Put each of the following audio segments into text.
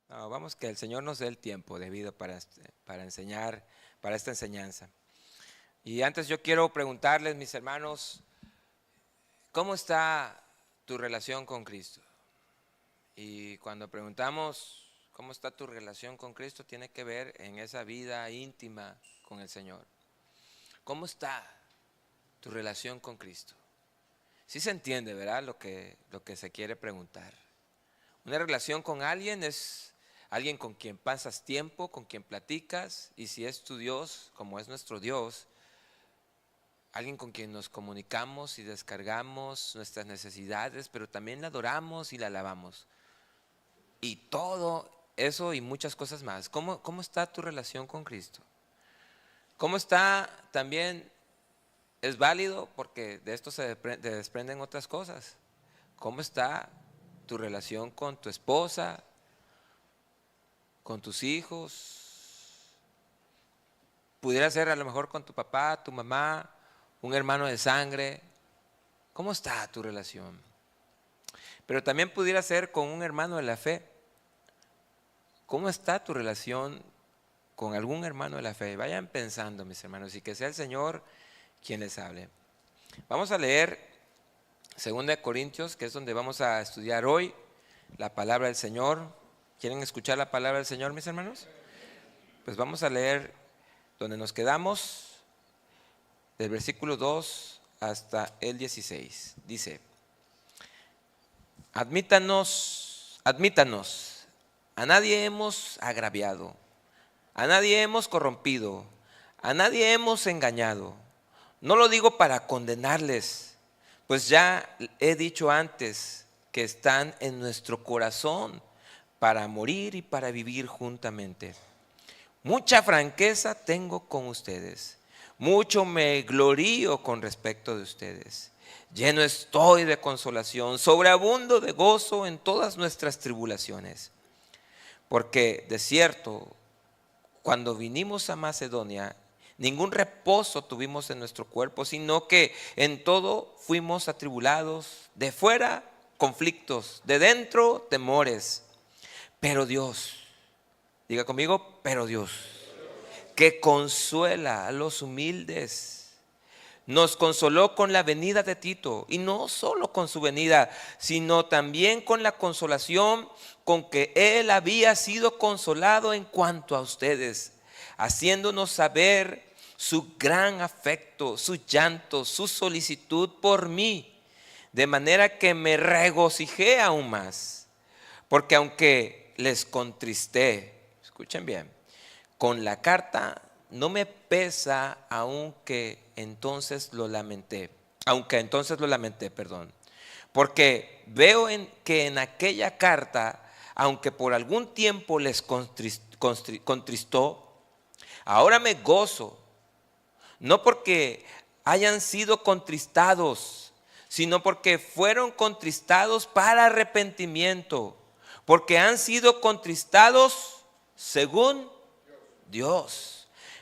No, vamos, que el Señor nos dé el tiempo debido para enseñar, para esta enseñanza. Y antes yo quiero preguntarles, mis hermanos, ¿cómo está tu relación con Cristo? Y cuando preguntamos cómo está tu relación con Cristo, tiene que ver en esa vida íntima con el Señor. ¿Cómo está tu relación con Cristo? Sí se entiende, ¿verdad? Lo que se quiere preguntar. Una relación con alguien es alguien con quien pasas tiempo, con quien platicas, y si es tu Dios, como es nuestro Dios, alguien con quien nos comunicamos y descargamos nuestras necesidades, pero también la adoramos y la alabamos. Y todo eso y muchas cosas más. ¿Cómo está tu relación con Cristo? ¿Cómo está también? Es válido porque de esto se desprenden otras cosas. ¿Cómo está tu relación con tu esposa, con tus hijos? Pudiera ser a lo mejor con tu papá, tu mamá, un hermano de sangre. ¿Cómo está tu relación? Pero también pudiera ser con un hermano de la fe. ¿Cómo está tu relación con algún hermano de la fe? Vayan pensando, mis hermanos, y que sea el Señor quien les hable. Vamos a leer 2 Corintios, que es donde vamos a estudiar hoy la palabra del Señor. ¿Quieren escuchar la palabra del Señor, mis hermanos? Pues vamos a leer donde nos quedamos, del versículo 2 hasta el 16. Dice: admítanos, a nadie hemos agraviado, a nadie hemos corrompido, a nadie hemos engañado. No lo digo para condenarles, pues ya he dicho antes que están en nuestro corazón para morir y para vivir juntamente. Mucha franqueza tengo con ustedes, mucho me glorío con respecto de ustedes. Lleno estoy de consolación, sobreabundo de gozo en todas nuestras tribulaciones. Porque de cierto, cuando vinimos a Macedonia, ningún reposo tuvimos en nuestro cuerpo, sino que en todo fuimos atribulados, de fuera conflictos, de dentro temores. Pero Dios, diga conmigo, pero Dios, que consuela a los humildes, nos consoló con la venida de Tito, y no solo con su venida, sino también con la consolación con que él había sido consolado en cuanto a ustedes, haciéndonos saber su gran afecto, su llanto, su solicitud por mí, de manera que me regocijé aún más, porque aunque les contristé, escuchen bien, con la carta no me pesa aunque entonces lo lamenté, perdón. Porque veo que en aquella carta, aunque por algún tiempo les contristó, ahora me gozo, no porque hayan sido contristados, sino porque fueron contristados para arrepentimiento, porque han sido contristados según Dios,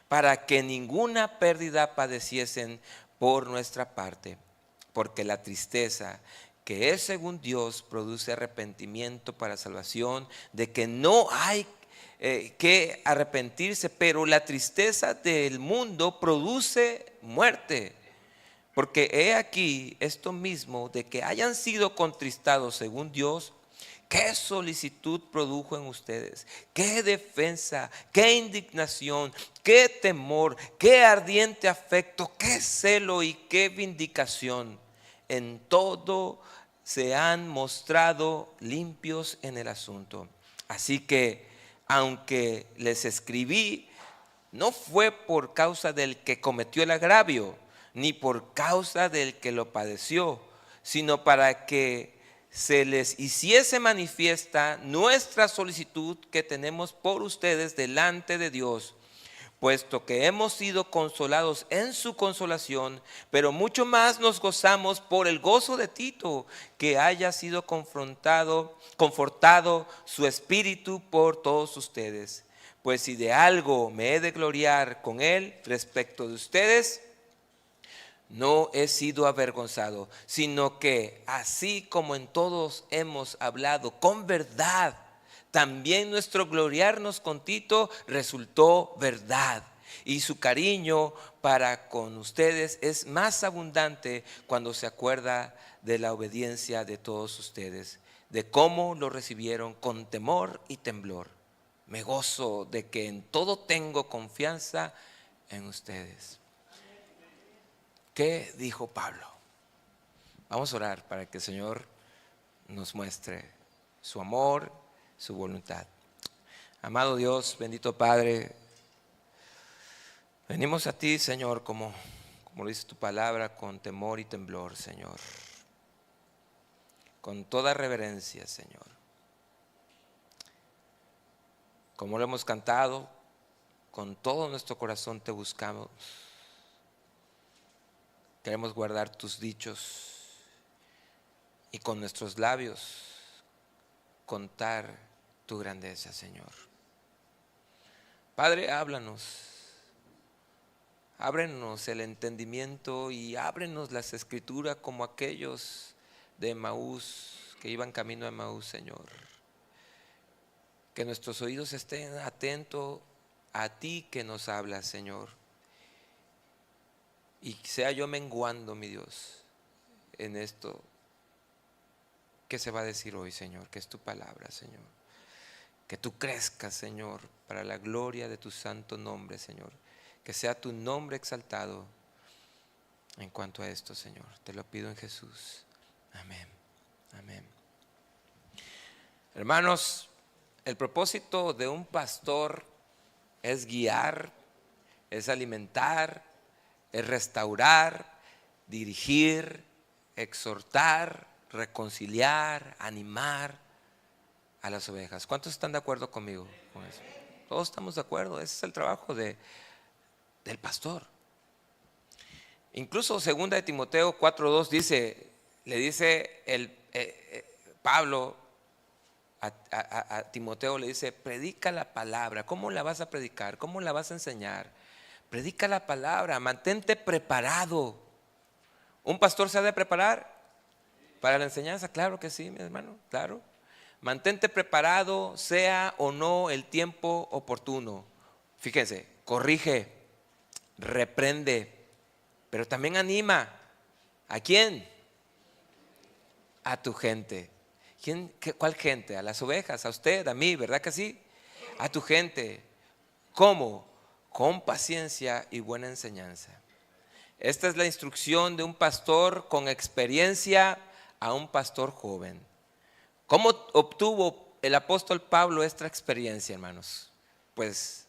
para que ninguna pérdida padeciesen por nuestra parte, porque la tristeza que es según Dios produce arrepentimiento para salvación, de que no hay que arrepentirse, pero la tristeza del mundo produce muerte. Porque he aquí esto mismo de que hayan sido contristados según Dios, qué solicitud produjo en ustedes, qué defensa, qué indignación, qué temor, qué ardiente afecto, qué celo y qué vindicación. En todo se han mostrado limpios en el asunto. Así que, aunque les escribí, no fue por causa del que cometió el agravio, ni por causa del que lo padeció, sino para que se les hiciese manifiesta nuestra solicitud que tenemos por ustedes delante de Dios, puesto que hemos sido consolados en su consolación, pero mucho más nos gozamos por el gozo de Tito, que haya sido confortado su espíritu por todos ustedes. Pues si de algo me he de gloriar con él respecto de ustedes, no he sido avergonzado, sino que así como en todos hemos hablado con verdad, también nuestro gloriarnos con Tito resultó verdad. Y su cariño para con ustedes es más abundante cuando se acuerda de la obediencia de todos ustedes, de cómo lo recibieron con temor y temblor. Me gozo de que en todo tengo confianza en ustedes. ¿Qué dijo Pablo? Vamos a orar para que el Señor nos muestre su amor, su voluntad. Amado Dios, bendito Padre, venimos a ti, Señor, como lo dice tu palabra, con temor y temblor, Señor. Con toda reverencia, Señor. Como lo hemos cantado, con todo nuestro corazón te buscamos. Queremos guardar tus dichos y con nuestros labios contar tu grandeza, Señor. Padre, háblanos. Ábrenos el entendimiento y ábrenos las escrituras como aquellos de Emaús que iban camino a Emaús, Señor. Que nuestros oídos estén atentos a ti que nos hablas, Señor. Y sea yo menguando, mi Dios, en esto que se va a decir hoy, Señor, que es tu palabra, Señor. Que tú crezcas, Señor, para la gloria de tu santo nombre, Señor. Que sea tu nombre exaltado en cuanto a esto, Señor. Te lo pido en Jesús. Amén. Amén. Hermanos, el propósito de un pastor es guiar, es alimentar, es restaurar, dirigir, exhortar, reconciliar, animar a las ovejas. ¿Cuántos están de acuerdo conmigo con eso? Todos estamos de acuerdo. Ese es el trabajo del pastor. Incluso 2 de Timoteo 4:2 le dice Pablo a Timoteo, le dice: predica la palabra. ¿Cómo la vas a predicar? ¿Cómo la vas a enseñar? Predica la palabra, mantente preparado. ¿Un pastor se ha de preparar para la enseñanza? Claro que sí, mi hermano, claro. Mantente preparado, sea o no el tiempo oportuno. Fíjense, corrige, reprende, pero también anima. ¿A quién? A tu gente. ¿Cuál gente? A las ovejas, a usted, a mí, ¿verdad que sí? A tu gente. ¿Cómo? Con paciencia y buena enseñanza. Esta es la instrucción de un pastor con experiencia a un pastor joven. ¿Cómo obtuvo el apóstol Pablo esta experiencia, hermanos? Pues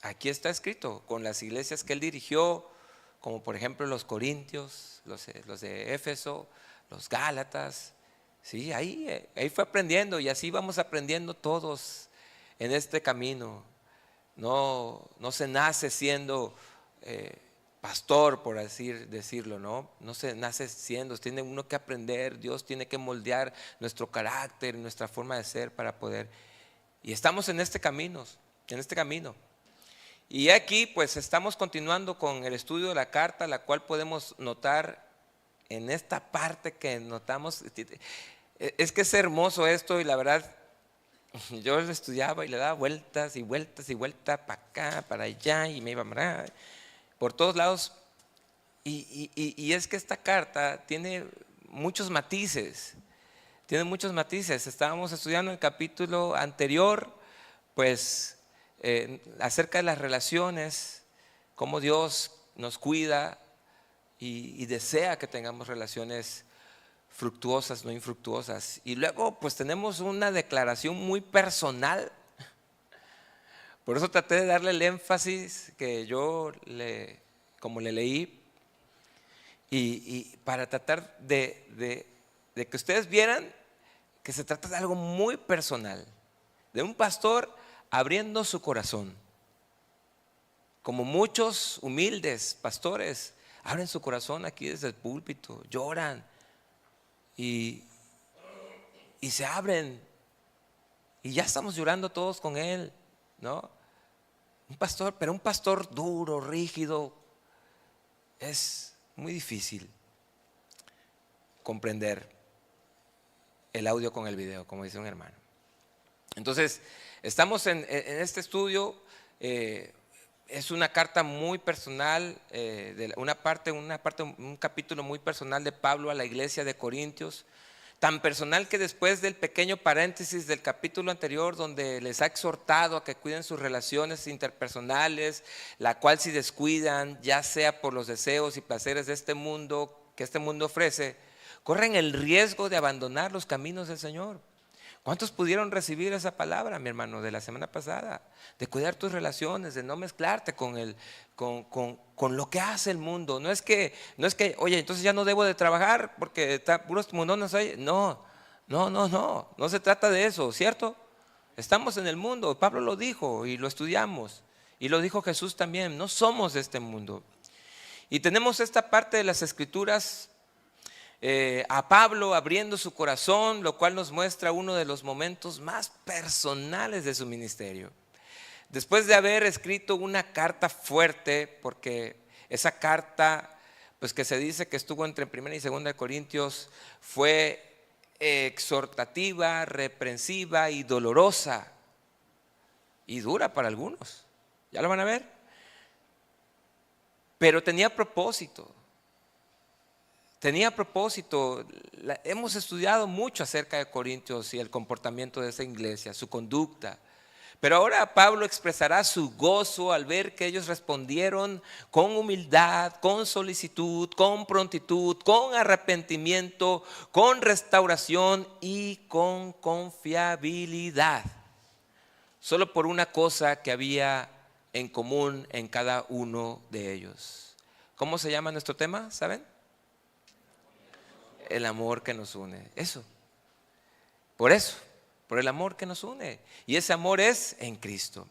aquí está escrito, con las iglesias que él dirigió, como por ejemplo los Corintios, los de Éfeso, los Gálatas. Sí, ahí fue aprendiendo, y así vamos aprendiendo todos en este camino. No se nace siendo pastor, por así decirlo, ¿no? No se nace siendo, tiene uno que aprender. Dios tiene que moldear nuestro carácter, nuestra forma de ser para poder. Y estamos en este camino, Y aquí pues estamos continuando con el estudio de la carta, la cual podemos notar en esta parte que notamos. Es que es hermoso esto, y la verdad yo lo estudiaba y le daba vueltas y vueltas y vueltas, para acá, para allá, y me iba por todos lados. Y es que esta carta tiene muchos matices. Estábamos estudiando el capítulo anterior, pues acerca de las relaciones, cómo Dios nos cuida y desea que tengamos relaciones fructuosas, no infructuosas. Y luego pues tenemos una declaración muy personal. Por eso traté de darle el énfasis que yo como le leí, y para tratar de que ustedes vieran que se trata de algo muy personal, de un pastor abriendo su corazón, como muchos humildes pastores abren su corazón aquí desde el púlpito, lloran y se abren, y ya estamos llorando todos con él, ¿no? Pero un pastor duro, rígido, es muy difícil comprender el audio con el video, como dice un hermano. Entonces, estamos en este estudio. Es una carta muy personal, un capítulo muy personal de Pablo a la iglesia de Corintios. Tan personal que después del pequeño paréntesis del capítulo anterior, donde les ha exhortado a que cuiden sus relaciones interpersonales, la cual si descuidan, ya sea por los deseos y placeres de este mundo, que este mundo ofrece, corren el riesgo de abandonar los caminos del Señor. ¿Cuántos pudieron recibir esa palabra, mi hermano, de la semana pasada? De cuidar tus relaciones, de no mezclarte con lo que hace el mundo. No es que, oye, entonces ya no debo de trabajar porque está puros mundones ahí. No se trata de eso, ¿cierto? Estamos en el mundo, Pablo lo dijo y lo estudiamos. Y lo dijo Jesús también, no somos de este mundo. Y tenemos esta parte de las Escrituras, a Pablo abriendo su corazón, lo cual nos muestra uno de los momentos más personales de su ministerio. Después de haber escrito una carta fuerte, porque esa carta, pues que se dice que estuvo entre 1 y 2 de Corintios, fue exhortativa, reprensiva y dolorosa, y dura para algunos, ya lo van a ver, pero tenía propósito. Hemos estudiado mucho acerca de Corintios y el comportamiento de esa iglesia, su conducta. Pero ahora Pablo expresará su gozo al ver que ellos respondieron con humildad, con solicitud, con prontitud, con arrepentimiento, con restauración y con confiabilidad. Solo por una cosa que había en común en cada uno de ellos. ¿Cómo se llama nuestro tema? ¿Saben? El amor que nos une. Eso, por el amor que nos une. Y ese amor es en Cristo.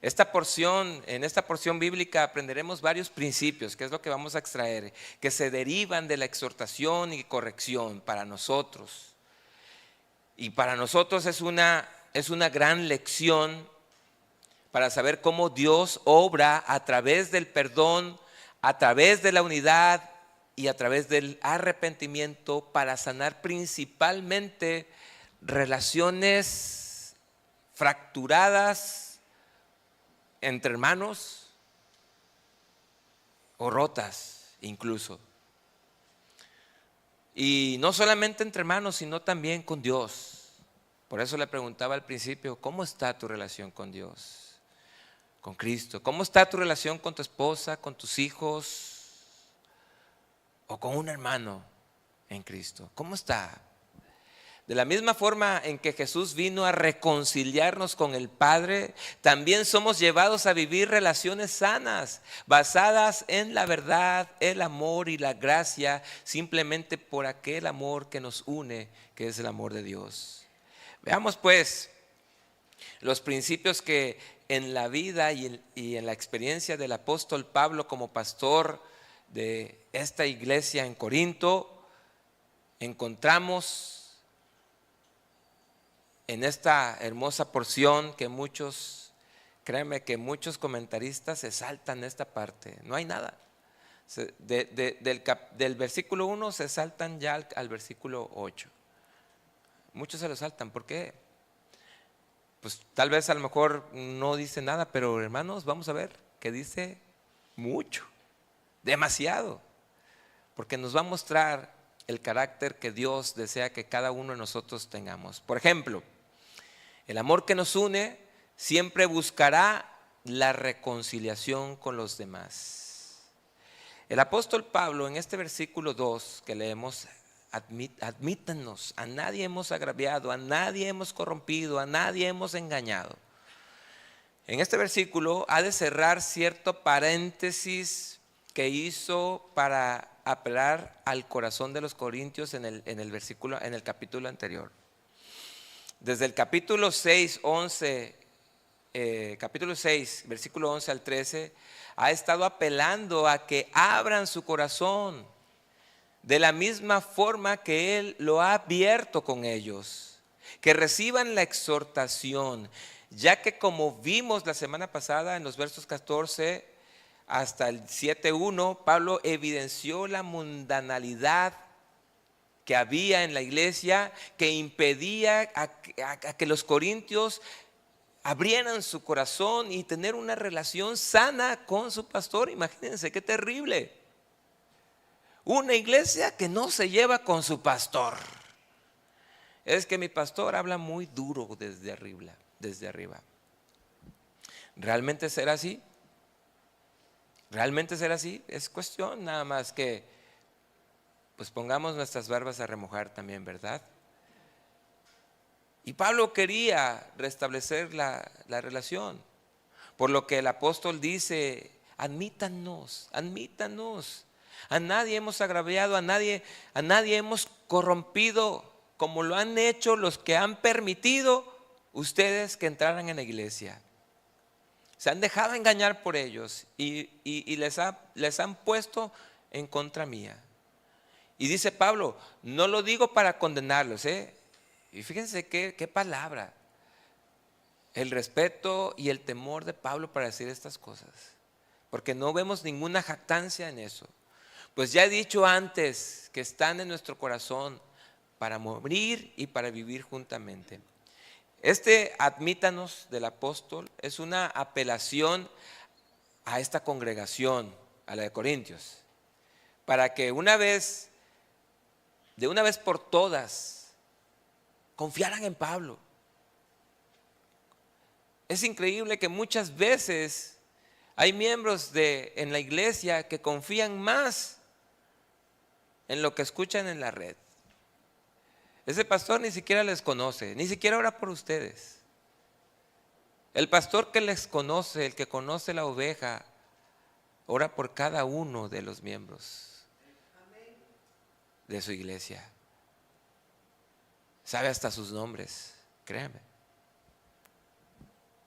En esta porción bíblica aprenderemos varios principios, que es lo que vamos a extraer, que se derivan de la exhortación y corrección para nosotros. Y para nosotros es una gran lección para saber cómo Dios obra a través del perdón, a través de la unidad y a través del arrepentimiento para sanar principalmente relaciones fracturadas entre hermanos o rotas incluso. Y no solamente entre hermanos, sino también con Dios. Por eso le preguntaba al principio, ¿cómo está tu relación con Dios? Con Cristo. ¿Cómo está tu relación con tu esposa, con tus hijos? O con un hermano en Cristo. ¿Cómo está? De la misma forma en que Jesús vino a reconciliarnos con el Padre, también somos llevados a vivir relaciones sanas, basadas en la verdad, el amor y la gracia, simplemente por aquel amor que nos une, que es el amor de Dios. Veamos pues los principios que en la vida y en la experiencia del apóstol Pablo como pastor de esta iglesia en Corinto encontramos en esta hermosa porción que créanme que muchos comentaristas se saltan esta parte. No hay nada. Del versículo 1 se saltan ya al versículo 8. Muchos se lo saltan. ¿Por qué? Pues tal vez a lo mejor no dice nada, pero hermanos, vamos a ver que dice mucho. Demasiado, porque nos va a mostrar el carácter que Dios desea que cada uno de nosotros tengamos. Por ejemplo, el amor que nos une siempre buscará la reconciliación con los demás. El apóstol Pablo en este versículo 2 que leemos, admítanos, a nadie hemos agraviado, a nadie hemos corrompido, a nadie hemos engañado. En este versículo ha de cerrar cierto paréntesis que hizo para apelar al corazón de los corintios en el capítulo anterior. Desde el capítulo 6, versículo 11 al 13, ha estado apelando a que abran su corazón de la misma forma que Él lo ha abierto con ellos, que reciban la exhortación, ya que como vimos la semana pasada en los versos 14 hasta el 7:1, Pablo evidenció la mundanalidad que había en la iglesia que impedía a que los corintios abrieran su corazón y tener una relación sana con su pastor. Imagínense qué terrible. Una iglesia que no se lleva con su pastor. Es que mi pastor habla muy duro desde arriba. ¿Realmente será así? ¿Realmente será así? Es cuestión nada más que pues pongamos nuestras barbas a remojar también, ¿verdad? Y Pablo quería restablecer la relación, por lo que el apóstol dice: admítanos. A nadie hemos agraviado, a nadie hemos corrompido, como lo han hecho los que han permitido ustedes que entraran en la iglesia. Se han dejado engañar por ellos y les han puesto en contra mía. Y dice Pablo: no lo digo para condenarlos, Y fíjense qué palabra. El respeto y el temor de Pablo para decir estas cosas, porque no vemos ninguna jactancia en eso. Pues ya he dicho antes que están en nuestro corazón para morir y para vivir juntamente. Admítanos del apóstol es una apelación a esta congregación, a la de Corintios, para que de una vez por todas confiaran en Pablo. Es increíble que muchas veces hay miembros en la iglesia que confían más en lo que escuchan en la red. Ese pastor ni siquiera les conoce, ni siquiera ora por ustedes. El pastor que les conoce, el que conoce la oveja, ora por cada uno de los miembros de su iglesia. Sabe hasta sus nombres, créame.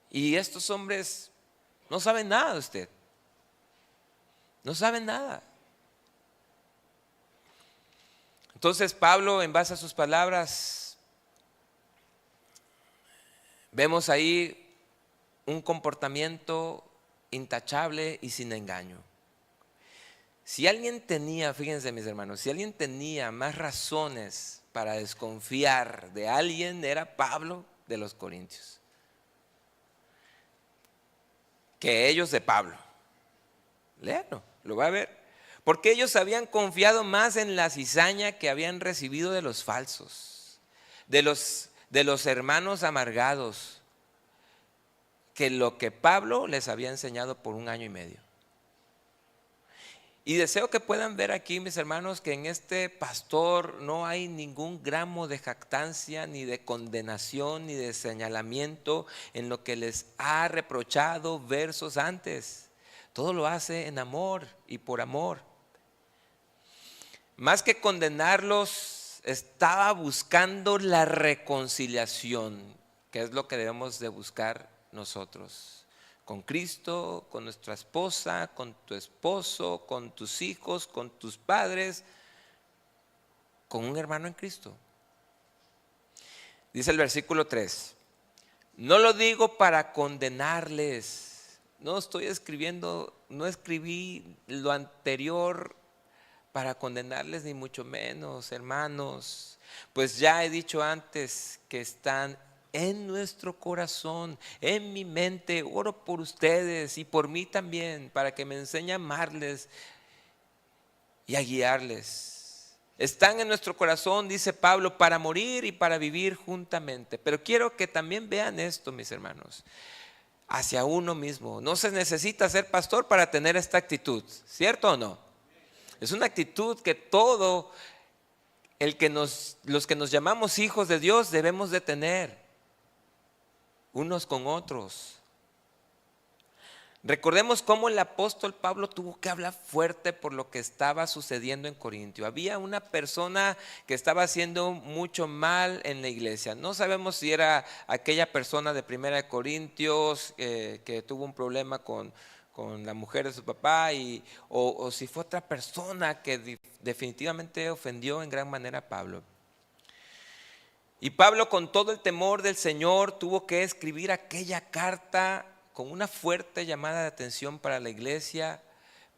Y estos hombres no saben nada de usted. No saben nada. Entonces Pablo, en base a sus palabras, vemos ahí un comportamiento intachable y sin engaño. Si alguien tenía, fíjense mis hermanos, si alguien tenía más razones para desconfiar de alguien, era Pablo de los Corintios, que ellos de Pablo. Léalo, lo va a ver. Porque ellos habían confiado más en la cizaña que habían recibido de los falsos, de los hermanos amargados, que lo que Pablo les había enseñado por 1 año y medio. Y deseo que puedan ver aquí, mis hermanos, que en este pastor no hay ningún gramo de jactancia, ni de condenación, ni de señalamiento en lo que les ha reprochado versos antes. Todo lo hace en amor y por amor. Más que condenarlos, estaba buscando la reconciliación, que es lo que debemos de buscar nosotros. Con Cristo, con nuestra esposa, con tu esposo, con tus hijos, con tus padres, con un hermano en Cristo. Dice el versículo 3: no lo digo para condenarles. No escribí lo anterior para condenarles, ni mucho menos, hermanos. Pues ya he dicho antes que están en nuestro corazón, en mi mente. Oro por ustedes y por mí también, para que me enseñe a amarles y a guiarles. Están en nuestro corazón, dice Pablo, para morir y para vivir juntamente. Pero quiero que también vean esto, mis hermanos, hacia uno mismo. No se necesita ser pastor para tener esta actitud, ¿cierto o no? Es una actitud que todo los que nos llamamos hijos de Dios debemos de tener, unos con otros. Recordemos cómo el apóstol Pablo tuvo que hablar fuerte por lo que estaba sucediendo en Corintio. Había una persona que estaba haciendo mucho mal en la iglesia. No sabemos si era aquella persona de 1 Corintios que tuvo un problema con la mujer de su papá, o si fue otra persona que definitivamente ofendió en gran manera a Pablo. Y Pablo, con todo el temor del Señor, tuvo que escribir aquella carta con una fuerte llamada de atención para la iglesia,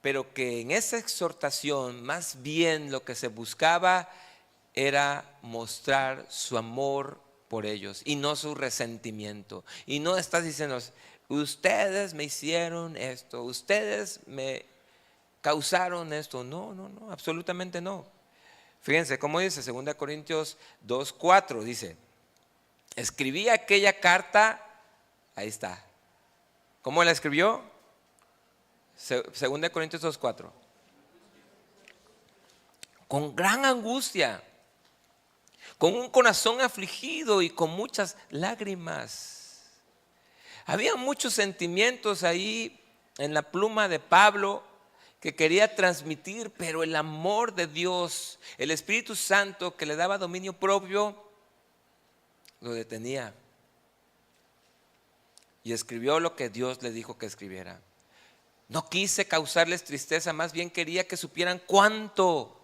pero que en esa exhortación más bien lo que se buscaba era mostrar su amor por ellos y no su resentimiento. Y no estás diciendo, ustedes me hicieron esto, ustedes me causaron esto. No, no, no, absolutamente no. Fíjense cómo dice 2 Corintios 2:4, dice, escribí aquella carta, ahí está. ¿Cómo la escribió? 2 Corintios 2:4. Con gran angustia, con un corazón afligido y con muchas lágrimas. Había muchos sentimientos ahí en la pluma de Pablo que quería transmitir, pero el amor de Dios, el Espíritu Santo que le daba dominio propio, lo detenía. Y escribió lo que Dios le dijo que escribiera. No quise causarles tristeza, más bien quería que supieran cuánto.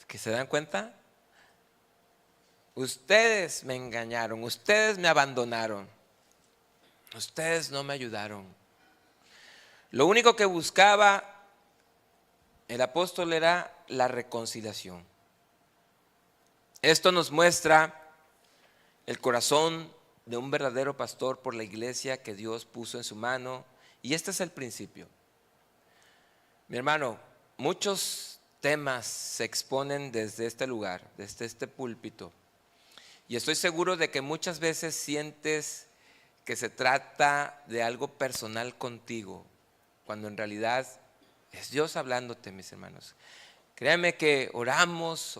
¿Que se dan cuenta? Ustedes me engañaron, ustedes me abandonaron, ustedes no me ayudaron. Lo único que buscaba el apóstol era la reconciliación. Esto nos muestra el corazón de un verdadero pastor por la iglesia que Dios puso en su mano. Y este es el principio. Mi hermano, muchos temas se exponen desde este lugar, desde este púlpito. Y estoy seguro de que muchas veces sientes que se trata de algo personal contigo, cuando en realidad es Dios hablándote, mis hermanos. Créanme que oramos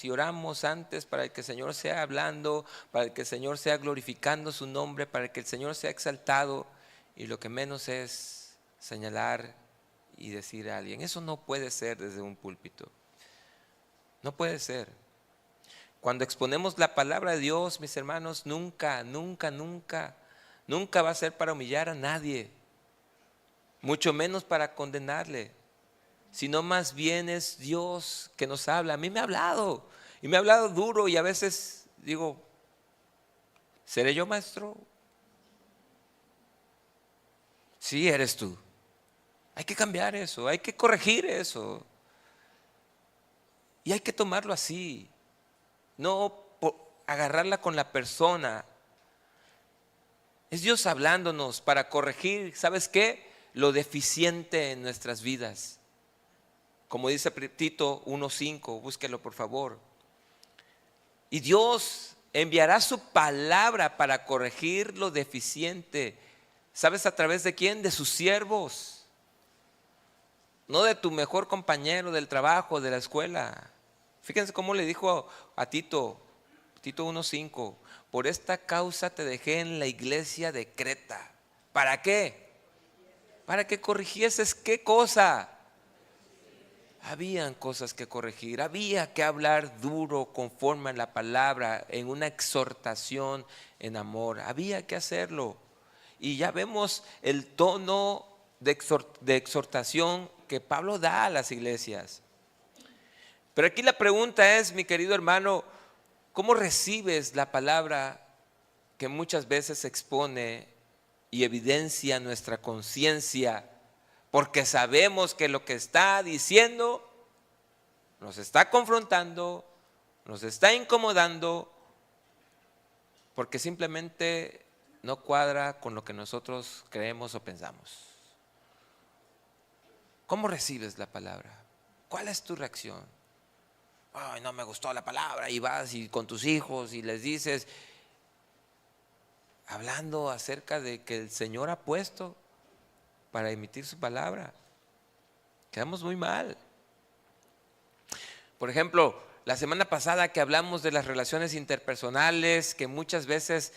y oramos antes para que el Señor sea hablando, para que el Señor sea glorificando su nombre, para que el Señor sea exaltado, y lo que menos es señalar y decir a alguien. Eso no puede ser desde un púlpito. No puede ser. Cuando exponemos la palabra de Dios, mis hermanos, nunca va a ser para humillar a nadie, mucho menos para condenarle, sino más bien es Dios que nos habla. A mí me ha hablado, y me ha hablado duro, y a veces digo, ¿seré yo, maestro? Sí, eres tú. Hay que cambiar eso, hay que corregir eso. Y hay que tomarlo así, no agarrarla con la persona. Es Dios hablándonos para corregir, ¿sabes qué? Lo deficiente en nuestras vidas. Como dice Tito 1:5, búsquelo por favor. Y Dios enviará su palabra para corregir lo deficiente. ¿Sabes a través de quién? De sus siervos. No de tu mejor compañero del trabajo, de la escuela. Fíjense cómo le dijo a Tito 1:5, por esta causa te dejé en la iglesia de Creta. ¿Para qué? Para que corrigieses ¿qué cosa? Habían cosas que corregir, había que hablar duro conforme a la palabra, en una exhortación en amor, había que hacerlo. Y ya vemos el tono de exhortación que Pablo da a las iglesias. Pero aquí la pregunta es, mi querido hermano, ¿cómo recibes la palabra que muchas veces expone y evidencia nuestra conciencia? Porque sabemos que lo que está diciendo nos está confrontando, nos está incomodando, porque simplemente no cuadra con lo que nosotros creemos o pensamos. ¿Cómo recibes la palabra? ¿Cuál es tu reacción? Ay, no me gustó la palabra, y vas y con tus hijos y les dices, hablando acerca de que el Señor ha puesto para emitir su palabra. Quedamos muy mal. Por ejemplo, la semana pasada que hablamos de las relaciones interpersonales, que muchas veces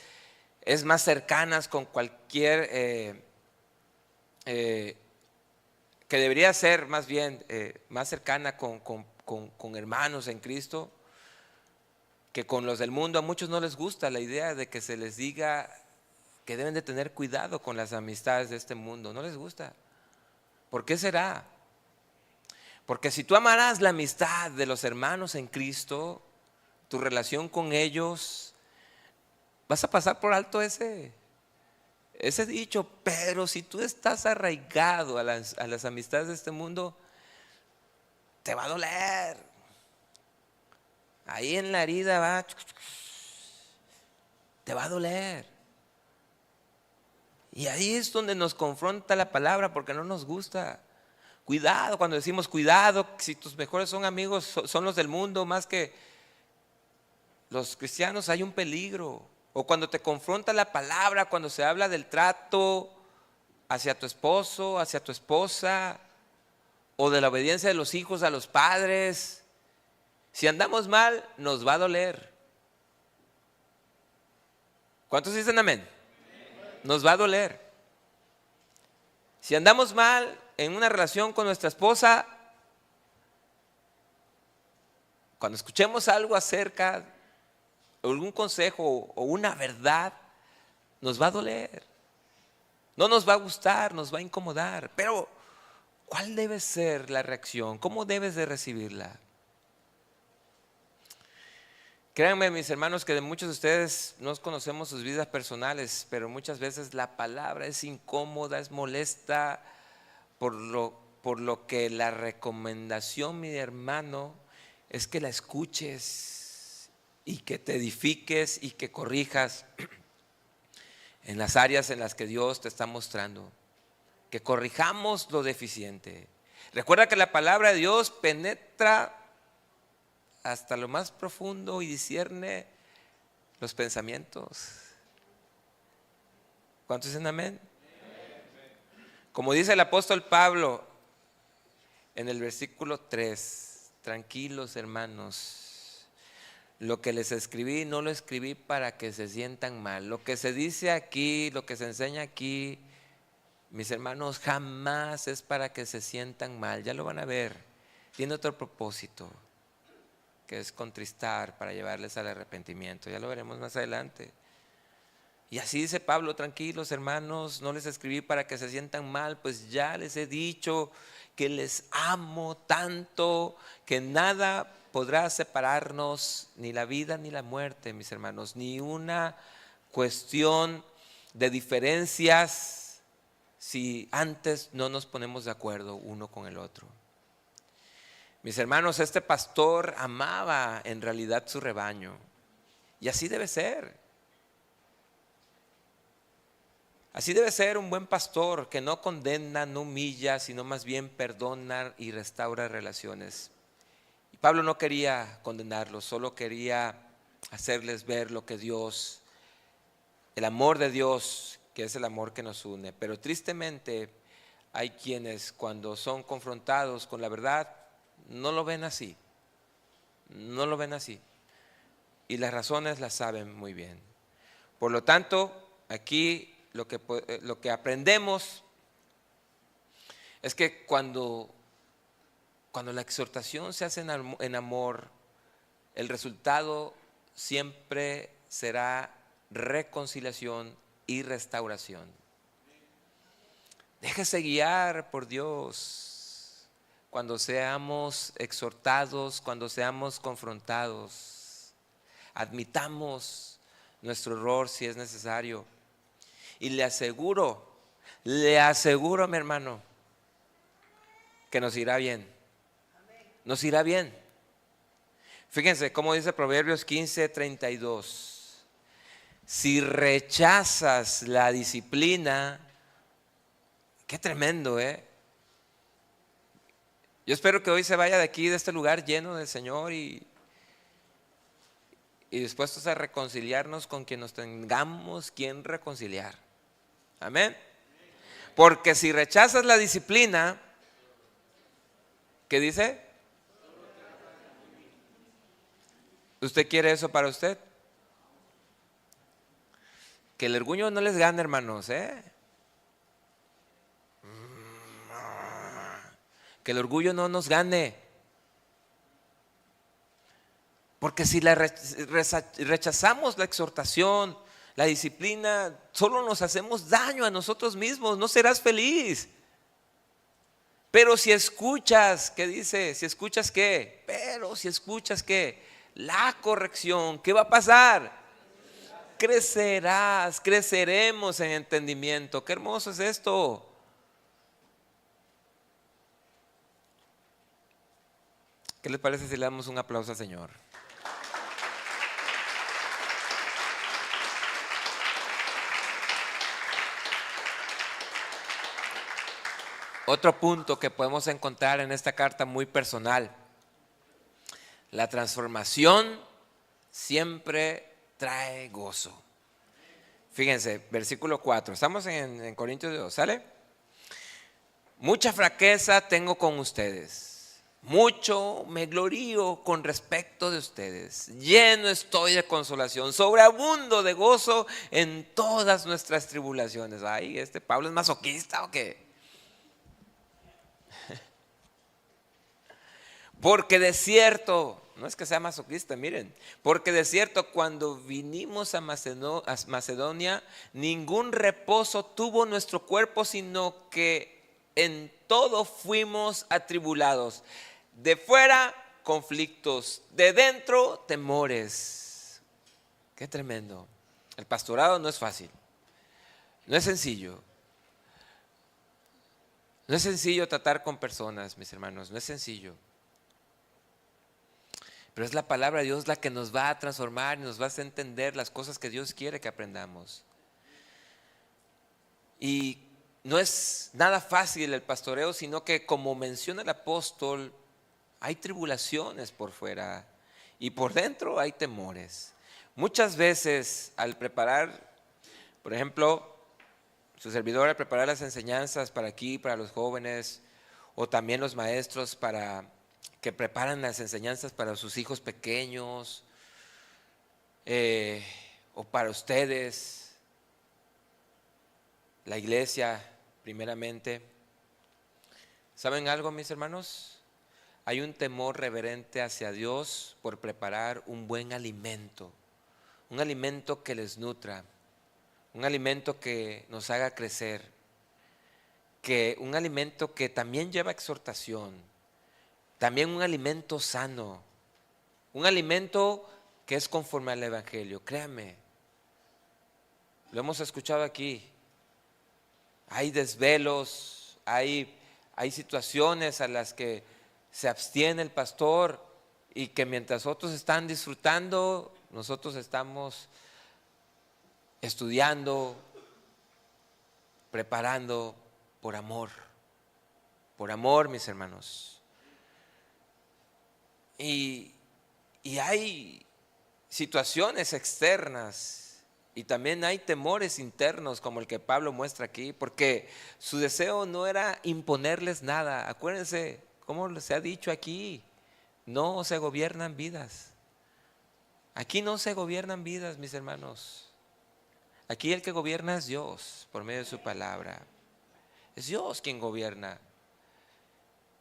es más cercanas con cualquier, que debería ser más bien más cercana con hermanos en Cristo, que con los del mundo. A muchos no les gusta la idea de que se les diga que deben de tener cuidado con las amistades de este mundo. No les gusta. ¿Por qué será? Porque si tú amarás la amistad de los hermanos en Cristo, tu relación con ellos, vas a pasar por alto ese dicho. Pero si tú estás arraigado a las amistades de este mundo, te va a doler. Ahí en la herida te va a doler. Y ahí es donde nos confronta la palabra, porque no nos gusta. Cuidado, cuando decimos cuidado, si tus mejores son amigos, son los del mundo más que los cristianos, hay un peligro. O cuando te confronta la palabra, cuando se habla del trato hacia tu esposo, hacia tu esposa, o de la obediencia de los hijos a los padres. Si andamos mal, nos va a doler. ¿Cuántos dicen amén? Nos va a doler. Si andamos mal en una relación con nuestra esposa, cuando escuchemos algo acerca, algún consejo o una verdad, nos va a doler. No nos va a gustar, nos va a incomodar. Pero, ¿cuál debe ser la reacción? ¿Cómo debes de recibirla? Créanme, mis hermanos, que de muchos de ustedes no conocemos sus vidas personales, pero muchas veces la palabra es incómoda, es molesta, por lo que la recomendación, mi hermano, es que la escuches y que te edifiques y que corrijas en las áreas en las que Dios te está mostrando, que corrijamos lo deficiente. Recuerda que la palabra de Dios penetra hasta lo más profundo y discierne los pensamientos. ¿Cuántos dicen amén? Como dice el apóstol Pablo en el versículo 3, tranquilos hermanos, lo que les escribí no lo escribí para que se sientan mal. Lo que se dice aquí, lo que se enseña aquí, mis hermanos, jamás es para que se sientan mal. Ya lo van a ver. Tiene otro propósito, que es contristar para llevarles al arrepentimiento. Ya lo veremos más adelante. Y así dice Pablo, tranquilos hermanos, no les escribí para que se sientan mal, pues ya les he dicho que les amo tanto, que nada podrá separarnos, ni la vida ni la muerte, mis hermanos, ni una cuestión de diferencias, si antes no nos ponemos de acuerdo uno con el otro. Mis hermanos, este pastor amaba en realidad su rebaño, y así debe ser. Así debe ser un buen pastor, que no condena, no humilla, sino más bien perdona y restaura relaciones. Y Pablo no quería condenarlos, solo quería hacerles ver lo que Dios, el amor de Dios, que es el amor que nos une. Pero tristemente hay quienes, cuando son confrontados con la verdad, no lo ven así. No lo ven así. Y las razones las saben muy bien. Por lo tanto, aquí lo que aprendemos es que cuando la exhortación se hace en amor, el resultado siempre será reconciliación y restauración. Déjese guiar por Dios cuando seamos exhortados, cuando seamos confrontados. Admitamos nuestro error si es necesario. Y le aseguro, mi hermano, que nos irá bien. Nos irá bien. Fíjense cómo dice Proverbios 15:32. Si rechazas la disciplina, qué tremendo, Yo espero que hoy se vaya de aquí, de este lugar lleno del Señor y dispuestos a reconciliarnos con quien nos tengamos quien reconciliar. Amén. Porque si rechazas la disciplina, ¿qué dice? ¿Usted quiere eso para usted? Que el orgullo no les gane, hermanos, Que el orgullo no nos gane. Porque si rechazamos la exhortación, la disciplina, solo nos hacemos daño a nosotros mismos, no serás feliz. Pero si escuchas, ¿qué dice? Si escuchas ¿qué? Pero si escuchas ¿qué? La corrección, ¿qué va a pasar? Crecerás, creceremos en entendimiento. Qué hermoso es esto. ¿Qué les parece si le damos un aplauso al Señor? Otro punto que podemos encontrar en esta carta muy personal: la transformación siempre trae gozo. Fíjense, versículo 4, estamos en Corintios 2, ¿sale? Mucha fraqueza tengo con ustedes, mucho me glorío con respecto de ustedes, lleno estoy de consolación, sobreabundo de gozo en todas nuestras tribulaciones. Ay, ¿este Pablo es masoquista o qué? Porque de cierto, no es que sea masoquista, miren, porque de cierto cuando vinimos a Macedonia, ningún reposo tuvo nuestro cuerpo, sino que en todo fuimos atribulados. De fuera, conflictos; de dentro, temores. Qué tremendo. El pastorado no es fácil, no es sencillo. No es sencillo tratar con personas, mis hermanos, no es sencillo. Pero es la palabra de Dios la que nos va a transformar y nos va a hacer entender las cosas que Dios quiere que aprendamos. Y no es nada fácil el pastoreo, sino que, como menciona el apóstol, hay tribulaciones por fuera y por dentro hay temores. Muchas veces al preparar, por ejemplo, su servidor, al preparar las enseñanzas para aquí, para los jóvenes, o también los maestros que preparan las enseñanzas para sus hijos pequeños, o para ustedes, la iglesia primeramente. ¿Saben algo, mis hermanos? Hay un temor reverente hacia Dios por preparar un buen alimento, un alimento que les nutra, un alimento que nos haga crecer, un alimento que también lleva exhortación, también un alimento sano, un alimento que es conforme al Evangelio. Créanme, lo hemos escuchado aquí. Hay desvelos, hay situaciones a las que se abstiene el pastor, y que mientras otros están disfrutando, nosotros estamos estudiando, preparando por amor, mis hermanos. Y hay situaciones externas y también hay temores internos, como el que Pablo muestra aquí, porque su deseo no era imponerles nada. Acuérdense, como se ha dicho aquí, no se gobiernan vidas. Aquí no se gobiernan vidas, mis hermanos. Aquí el que gobierna es Dios por medio de su palabra. Es Dios quien gobierna.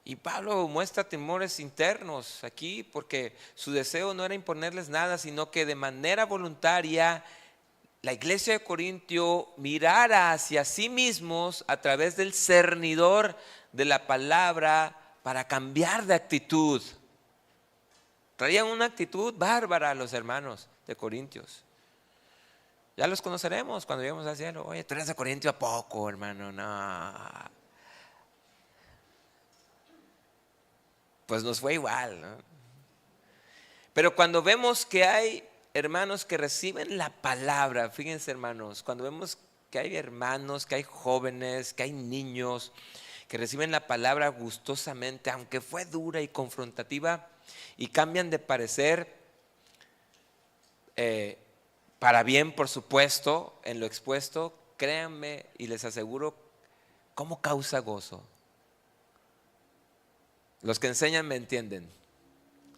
Y Pablo muestra temores internos aquí, porque su deseo no era imponerles nada, sino que de manera voluntaria la iglesia de Corintio mirara hacia sí mismos a través del cernidor de la palabra para cambiar de actitud. Traían una actitud bárbara a los hermanos de Corintios. Ya los conoceremos cuando lleguemos al cielo. Oye, ¿tú eres de Corintio a poco, hermano? No. Pues nos fue igual, ¿no? Pero cuando vemos que hay hermanos que reciben la palabra, fíjense, hermanos, cuando vemos que hay hermanos, que hay jóvenes, que hay niños que reciben la palabra gustosamente, aunque fue dura y confrontativa, y cambian de parecer, para bien, por supuesto, en lo expuesto, créanme y les aseguro, ¿cómo causa gozo? Los que enseñan me entienden.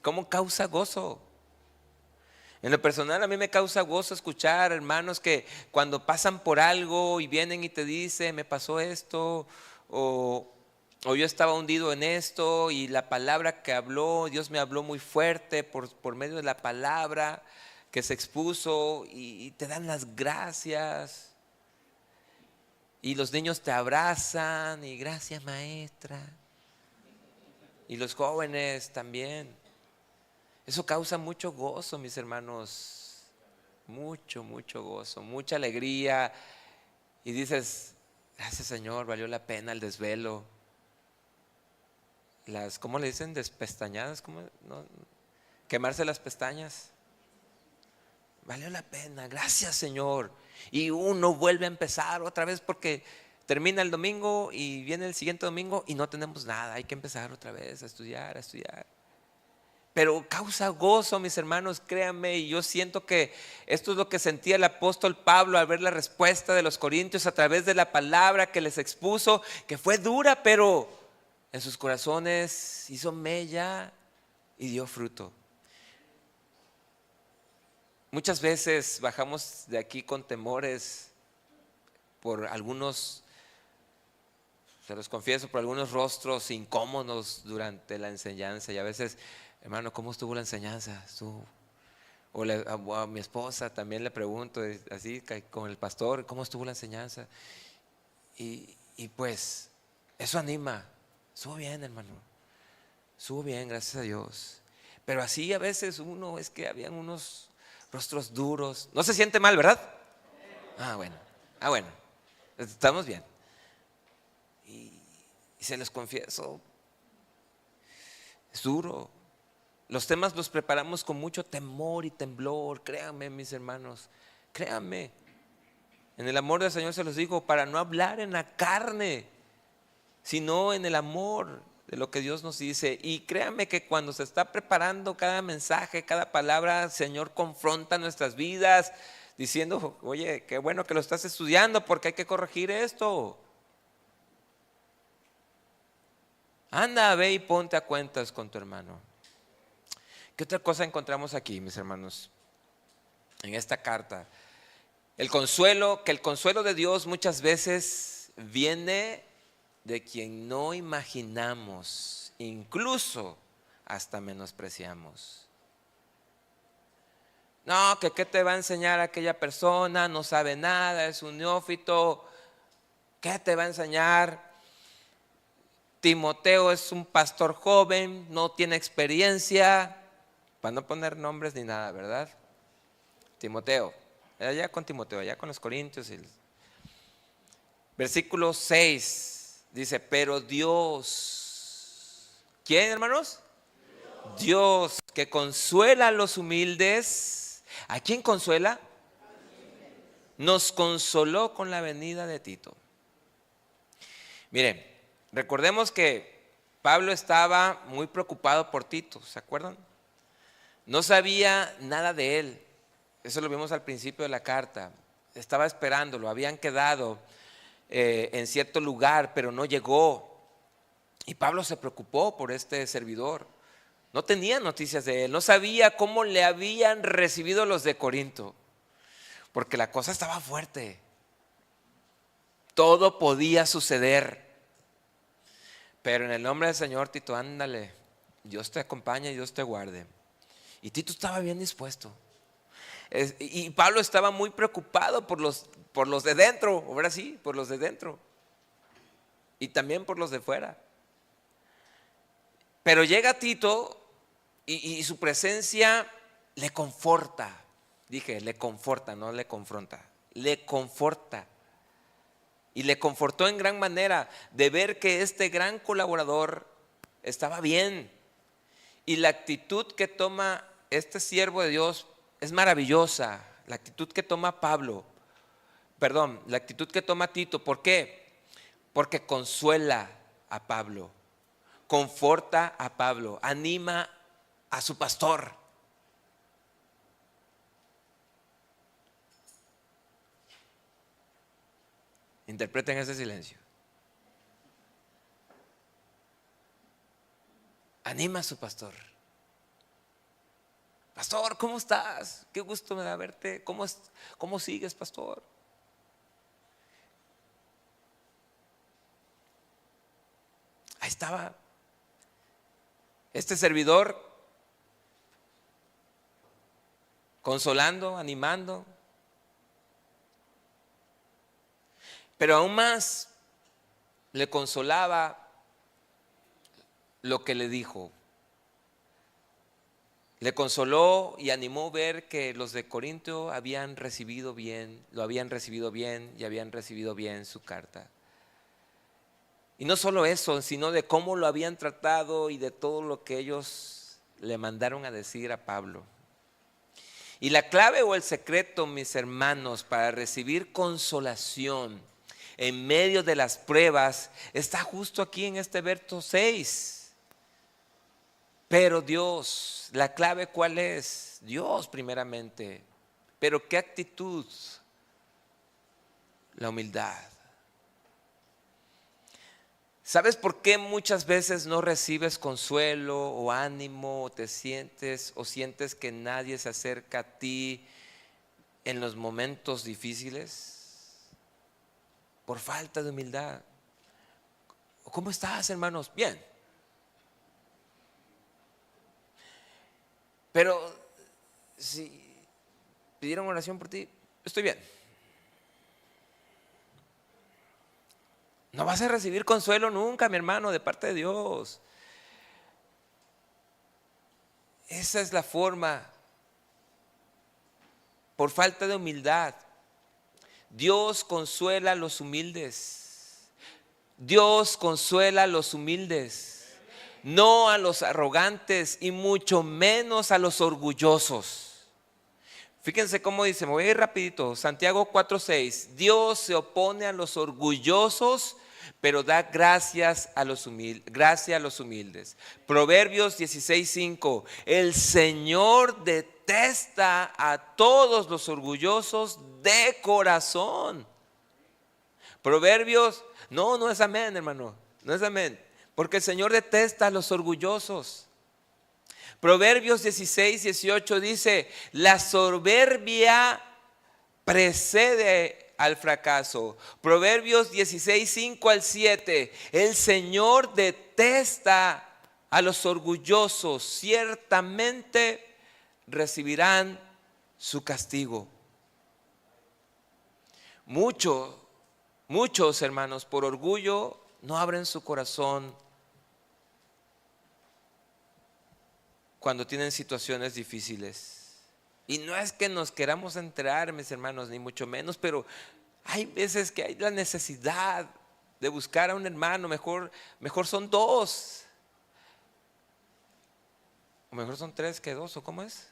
¿Cómo causa gozo? En lo personal, a mí me causa gozo escuchar hermanos que cuando pasan por algo y vienen y te dicen, me pasó esto, o yo estaba hundido en esto, y la palabra que habló, Dios me habló muy fuerte por medio de la palabra que se expuso, y te dan las gracias, y los niños te abrazan y gracias, maestra, y los jóvenes también. Eso causa mucho gozo, mis hermanos, mucho gozo, mucha alegría, y dices, gracias, Señor, valió la pena el desvelo. ¿Cómo le dicen? Despestañadas, ¿cómo? ¿No? Quemarse las pestañas. Valió la pena, gracias, Señor. Y uno vuelve a empezar otra vez porque termina el domingo y viene el siguiente domingo y no tenemos nada. Hay que empezar otra vez a estudiar, a estudiar. Pero causa gozo, mis hermanos, créanme. Y yo siento que esto es lo que sentía el apóstol Pablo al ver la respuesta de los corintios a través de la palabra que les expuso, que fue dura, pero en sus corazones hizo mella y dio fruto. Muchas veces bajamos de aquí con temores por algunos, se los confieso, por algunos rostros incómodos durante la enseñanza. Y a veces, hermano, ¿cómo estuvo la enseñanza? O a mi esposa también le pregunto, así con el pastor, ¿cómo estuvo la enseñanza? Y pues eso anima. Estuvo bien, hermano, estuvo bien, gracias a Dios. Pero así a veces uno, es que habían unos rostros duros. No se siente mal, ¿verdad? Bueno, estamos bien. Y se los confieso, es duro. Los temas los preparamos con mucho temor y temblor. Créanme, mis hermanos, créanme. En el amor del Señor se los digo, para no hablar en la carne, sino en el amor de lo que Dios nos dice. Y créanme que cuando se está preparando cada mensaje, cada palabra, el Señor confronta nuestras vidas diciendo, oye, qué bueno que lo estás estudiando porque hay que corregir esto. Anda, ve y ponte a cuentas con tu hermano. ¿Qué otra cosa encontramos aquí, mis hermanos? En esta carta, el consuelo de Dios muchas veces viene de quien no imaginamos, incluso hasta menospreciamos. No, que qué te va a enseñar aquella persona, no sabe nada, es un neófito. ¿Qué te va a enseñar? Timoteo es un pastor joven, no tiene experiencia. Para no poner nombres ni nada, ¿verdad? Timoteo, allá con Timoteo, allá con los corintios. Versículo 6 dice, pero Dios, ¿quién, hermanos? Dios que consuela a los humildes. ¿A quién consuela? Nos consoló con la venida de Tito. Miren, recordemos que Pablo estaba muy preocupado por Tito, ¿se acuerdan? No sabía nada de él. Eso lo vimos al principio de la carta. Estaba esperándolo, habían quedado en cierto lugar, pero no llegó. Y Pablo se preocupó por este servidor. No tenía noticias de él, no sabía cómo le habían recibido los de Corinto, porque la cosa estaba fuerte. Todo podía suceder. Pero en el nombre del Señor, Tito, ándale, Dios te acompañe y Dios te guarde. Y Tito estaba bien dispuesto. Y Pablo estaba muy preocupado por los de dentro, ahora sí, por los de dentro. Y también por los de fuera. Pero llega Tito y su presencia le conforta. Dije, le conforta, no le confronta. Le conforta. Y le confortó en gran manera de ver que este gran colaborador estaba bien. Y la actitud que toma este siervo de Dios es maravillosa. La actitud que toma la actitud que toma Tito. ¿Por qué? Porque consuela a Pablo, conforta a Pablo, anima a su pastor. Interpreten ese silencio. Anima a su pastor. Pastor, ¿cómo estás? Qué gusto me da verte. ¿Cómo sigues, pastor? Ahí estaba este servidor consolando, animando. Pero aún más le consolaba lo que le dijo. Le consoló y animó ver que los de Corinto lo habían recibido bien y habían recibido bien su carta. Y no solo eso, sino de cómo lo habían tratado y de todo lo que ellos le mandaron a decir a Pablo. Y la clave o el secreto, mis hermanos, para recibir consolación en medio de las pruebas, está justo aquí en este verso 6. Pero Dios, la clave ¿cuál es? Dios primeramente. Pero ¿qué actitud? La humildad. ¿Sabes por qué muchas veces no recibes consuelo o ánimo o te sientes o sientes que nadie se acerca a ti en los momentos difíciles? Por falta de humildad. ¿Cómo estás, hermanos? Bien. Pero si pidieron oración por ti, estoy bien. No vas a recibir consuelo nunca, mi hermano, de parte de Dios. Esa es la forma. Por falta de humildad. Dios consuela a los humildes. Dios consuela a los humildes. No a los arrogantes y mucho menos a los orgullosos. Fíjense cómo dice, me voy a ir rapidito. Santiago 4:6. Dios se opone a los orgullosos, pero da gracias a los humildes. Proverbios 16:5. El Señor detesta a todos los orgullosos de corazón. Proverbios, no es amén, hermano, no es amén, porque el Señor detesta a los orgullosos. Proverbios 16:18 dice, la soberbia precede al fracaso. Proverbios 16:5-7, el Señor detesta a los orgullosos, ciertamente recibirán su castigo. Muchos hermanos por orgullo no abren su corazón cuando tienen situaciones difíciles. Y no es que nos queramos enterar, mis hermanos, ni mucho menos, pero hay veces que hay la necesidad de buscar a un hermano. Mejor son dos, o mejor son tres que dos, ¿o cómo es?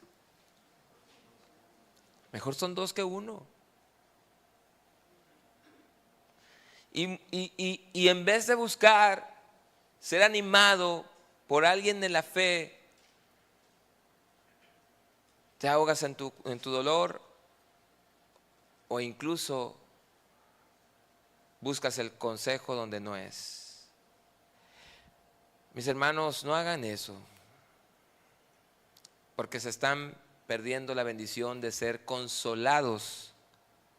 Mejor son dos que uno. Y en vez de buscar ser animado por alguien en la fe, te ahogas en tu dolor, o incluso buscas el consejo donde no es. Mis hermanos, no hagan eso, porque se están perdiendo la bendición de ser consolados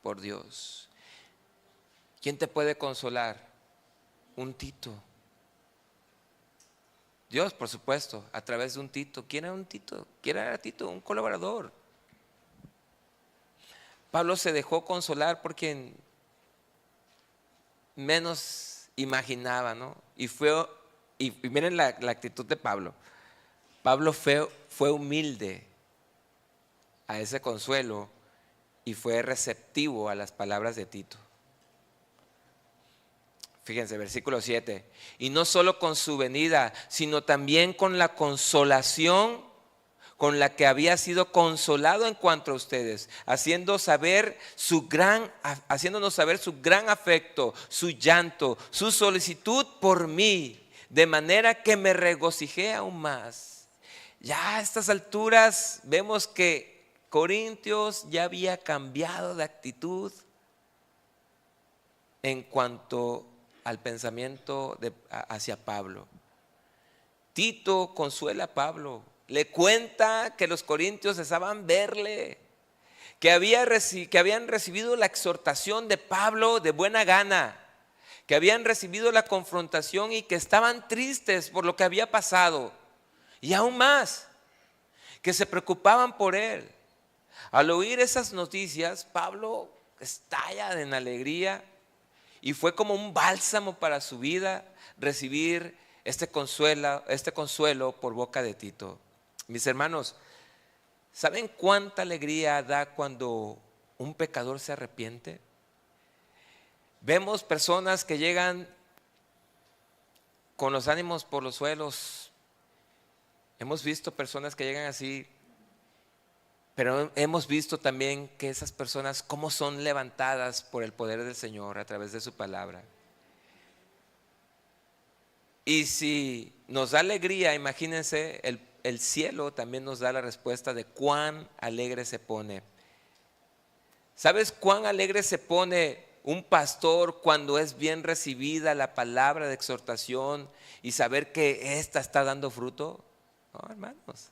por Dios. ¿Quién te puede consolar? Un Tito. Dios, por supuesto, a través de un Tito. ¿Quién era un Tito? ¿Quién era Tito? Un colaborador. Pablo se dejó consolar por quien menos imaginaba, ¿no? Y miren la actitud de Pablo. Pablo fue humilde a ese consuelo y fue receptivo a las palabras de Tito. Fíjense, versículo 7. Y no solo con su venida, sino también con la consolación con la que había sido consolado en cuanto a ustedes, haciéndonos saber su gran afecto, su llanto, su solicitud por mí, de manera que me regocijé aún más. Ya a estas alturas vemos que Corintios ya había cambiado de actitud en cuanto al pensamiento hacia Pablo. Tito consuela a Pablo, le cuenta que los corintios deseaban verle, que habían recibido la exhortación de Pablo de buena gana, que habían recibido la confrontación y que estaban tristes por lo que había pasado, y aún más, que se preocupaban por él. Al oír esas noticias, Pablo estalla en alegría. Y fue como un bálsamo para su vida recibir este consuelo por boca de Tito. Mis hermanos, ¿saben cuánta alegría da cuando un pecador se arrepiente? Vemos personas que llegan con los ánimos por los suelos. Hemos visto personas que llegan así Pero hemos visto también que esas personas, cómo son levantadas por el poder del Señor a través de su palabra. Y si nos da alegría, imagínense, el cielo también nos da la respuesta de cuán alegre se pone. ¿Sabes cuán alegre se pone un pastor cuando es bien recibida la palabra de exhortación y saber que ésta está dando fruto? No, hermanos.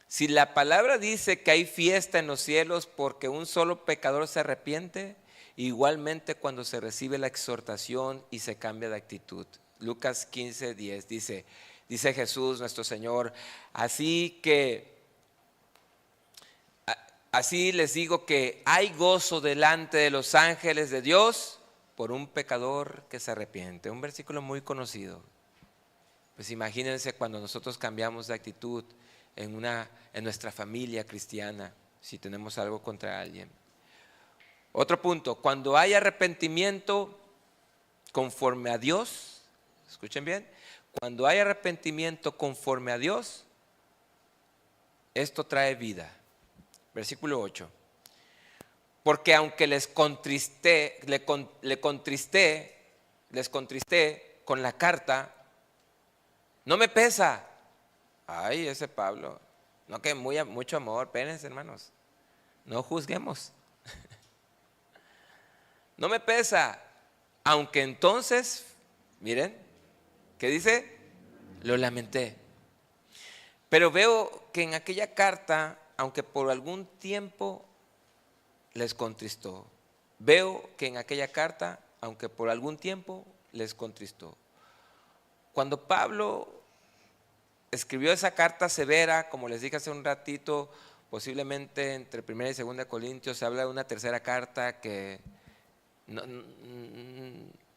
Si la palabra dice que hay fiesta en los cielos porque un solo pecador se arrepiente, igualmente cuando se recibe la exhortación y se cambia de actitud. Lucas 15:10 dice Jesús nuestro Señor, así les digo que hay gozo delante de los ángeles de Dios por un pecador que se arrepiente. Un versículo muy conocido. Pues imagínense cuando nosotros cambiamos de actitud en nuestra familia cristiana, si tenemos algo contra alguien. Otro punto, cuando hay arrepentimiento conforme a Dios, escuchen bien, cuando hay arrepentimiento conforme a Dios, esto trae vida. Versículo 8. Porque aunque les contristé con la carta, no me pesa. Ay, ese Pablo. No, que mucho amor, espérense, hermanos. No juzguemos. No me pesa. Aunque entonces, miren, ¿qué dice? Lo lamenté. Pero veo que en aquella carta, aunque por algún tiempo les contristó. Veo que en aquella carta, aunque por algún tiempo les contristó. Cuando Pablo escribió esa carta severa, como les dije hace un ratito, posiblemente entre 1 y 2 Corintios se habla de una tercera carta que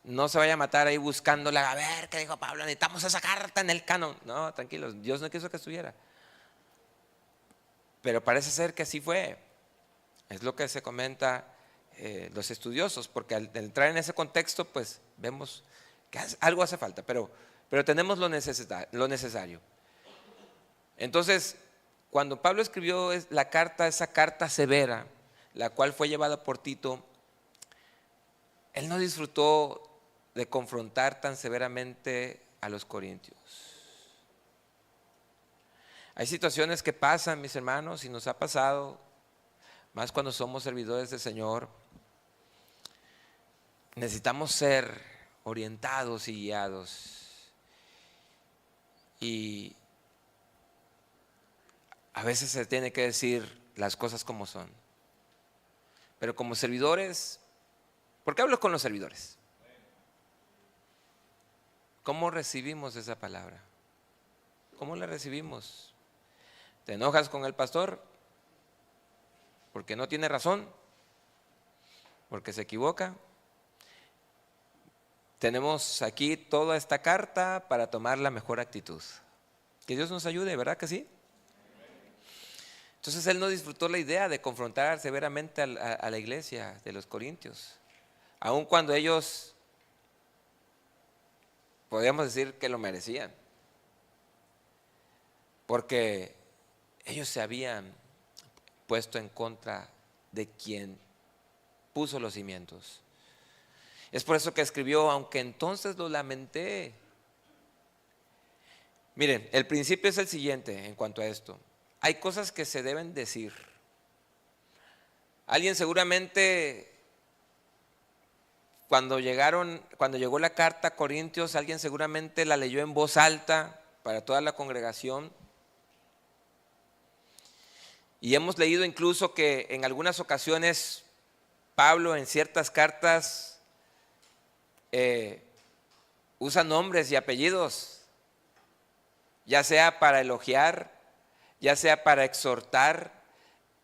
no se vaya a matar ahí buscándola, a ver qué dijo Pablo, necesitamos esa carta en el canon. No, tranquilos, Dios no quiso que estuviera. Pero parece ser que así fue. Es lo que se comenta los estudiosos, porque al entrar en ese contexto, pues vemos que algo hace falta, pero tenemos lo necesario. Entonces, cuando Pablo escribió esa carta severa, la cual fue llevada por Tito, él no disfrutó de confrontar tan severamente a los corintios. Hay situaciones que pasan, mis hermanos, y nos ha pasado, más cuando somos servidores del Señor. Necesitamos ser orientados y guiados. Y a veces se tiene que decir las cosas como son. Pero como servidores, ¿por qué hablo con los servidores? ¿Cómo recibimos esa palabra? ¿Cómo la recibimos? ¿Te enojas con el pastor? Porque no tiene razón, porque se equivoca. Tenemos aquí toda esta carta para tomar la mejor actitud. Que Dios nos ayude, ¿verdad que sí? Entonces él no disfrutó la idea de confrontar severamente a la iglesia de los corintios, aun cuando ellos podríamos decir que lo merecían, porque ellos se habían puesto en contra de quien puso los cimientos. Es por eso que escribió, aunque entonces lo lamenté. Miren, el principio es el siguiente en cuanto a esto. Hay cosas que se deben decir. Alguien seguramente, cuando llegó la carta a Corintios, alguien seguramente la leyó en voz alta para toda la congregación. Y hemos leído incluso que en algunas ocasiones Pablo en ciertas cartas usa nombres y apellidos, ya sea para elogiar, ya sea para exhortar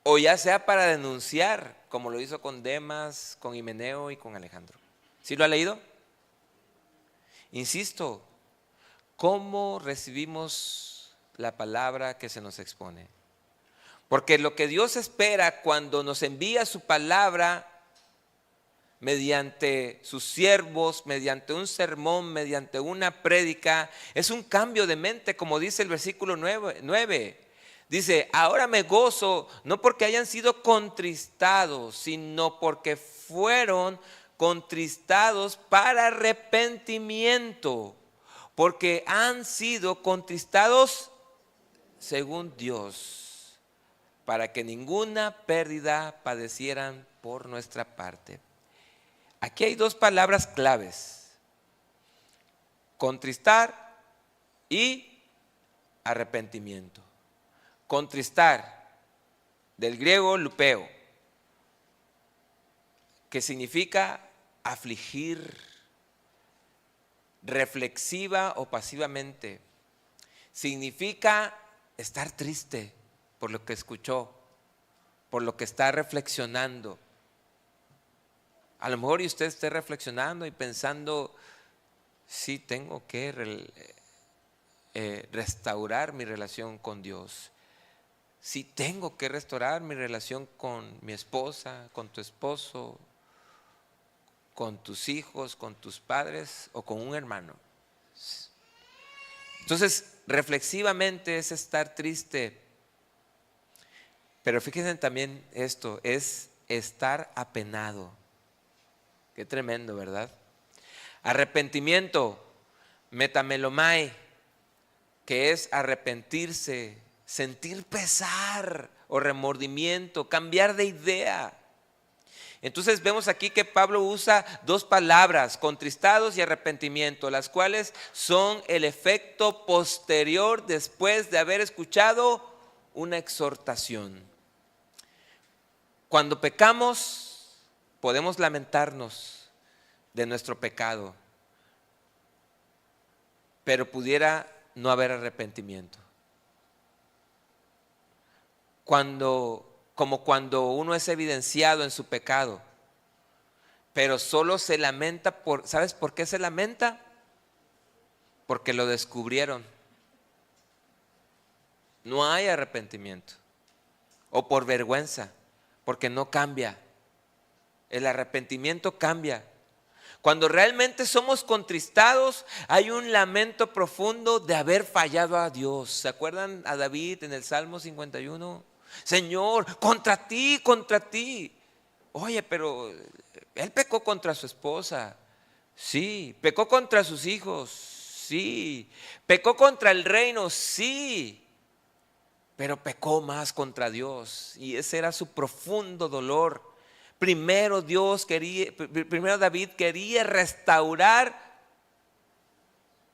o ya sea para denunciar, como lo hizo con Demas, con Himeneo y con Alejandro. ¿Sí lo ha leído? Insisto, ¿cómo recibimos la palabra que se nos expone? Porque lo que Dios espera cuando nos envía su palabra mediante sus siervos, mediante un sermón, mediante una prédica, es un cambio de mente, como dice el versículo 9. Dice, ahora me gozo, no porque hayan sido contristados, sino porque fueron contristados para arrepentimiento, porque han sido contristados según Dios, para que ninguna pérdida padecieran por nuestra parte. Aquí hay dos palabras claves: contristar y arrepentimiento. Contristar, del griego lupeo, que significa afligir, reflexiva o pasivamente. Significa estar triste por lo que escuchó, por lo que está reflexionando. A lo mejor usted esté reflexionando y pensando, sí, tengo que restaurar mi relación con Dios. Sí, tengo que restaurar mi relación con mi esposa, con tu esposo, con tus hijos, con tus padres o con un hermano. Entonces, reflexivamente es estar triste. Pero fíjense también esto, es estar apenado. Qué tremendo, ¿verdad? Arrepentimiento, metamelomai, que es arrepentirse, sentir pesar o remordimiento, cambiar de idea. Entonces vemos aquí que Pablo usa dos palabras, contristados y arrepentimiento, las cuales son el efecto posterior después de haber escuchado una exhortación. Cuando pecamos, podemos lamentarnos de nuestro pecado, pero pudiera no haber arrepentimiento. Como cuando uno es evidenciado en su pecado, pero solo se lamenta ¿sabes por qué se lamenta? Porque lo descubrieron. No hay arrepentimiento. O por vergüenza, porque no cambia. El arrepentimiento cambia. Cuando realmente somos contristados, hay un lamento profundo de haber fallado a Dios. ¿Se acuerdan a David en el Salmo 51? Señor, contra ti, contra ti. Oye, pero él pecó contra su esposa. Sí. Pecó contra sus hijos. Sí. Pecó contra el reino. Sí. Pero pecó más contra Dios. Y ese era su profundo dolor. Primero David quería restaurar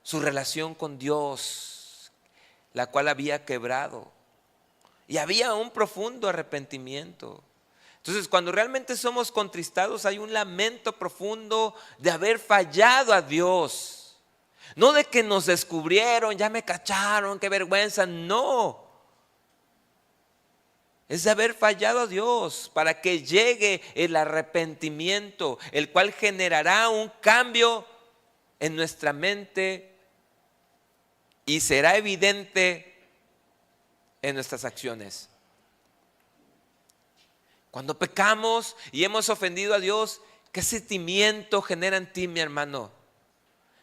su relación con Dios, la cual había quebrado. Y había un profundo arrepentimiento. Entonces, cuando realmente somos contristados, hay un lamento profundo de haber fallado a Dios. No de que nos descubrieron, ya me cacharon, qué vergüenza. No. Es de haber fallado a Dios para que llegue el arrepentimiento, el cual generará un cambio en nuestra mente y será evidente en nuestras acciones. Cuando pecamos y hemos ofendido a Dios, ¿qué sentimiento genera en ti, mi hermano?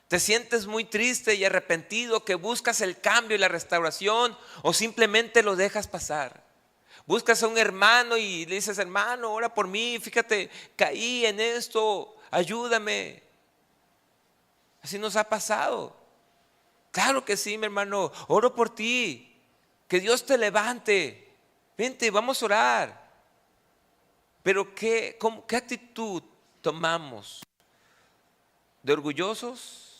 ¿Te sientes muy triste y arrepentido que buscas el cambio y la restauración o simplemente lo dejas pasar? Buscas a un hermano y le dices, hermano, ora por mí, fíjate, caí en esto, ayúdame. Así nos ha pasado. Claro que sí, mi hermano, oro por ti, que Dios te levante. Vente, vamos a orar. Pero ¿qué actitud tomamos? ¿De orgullosos?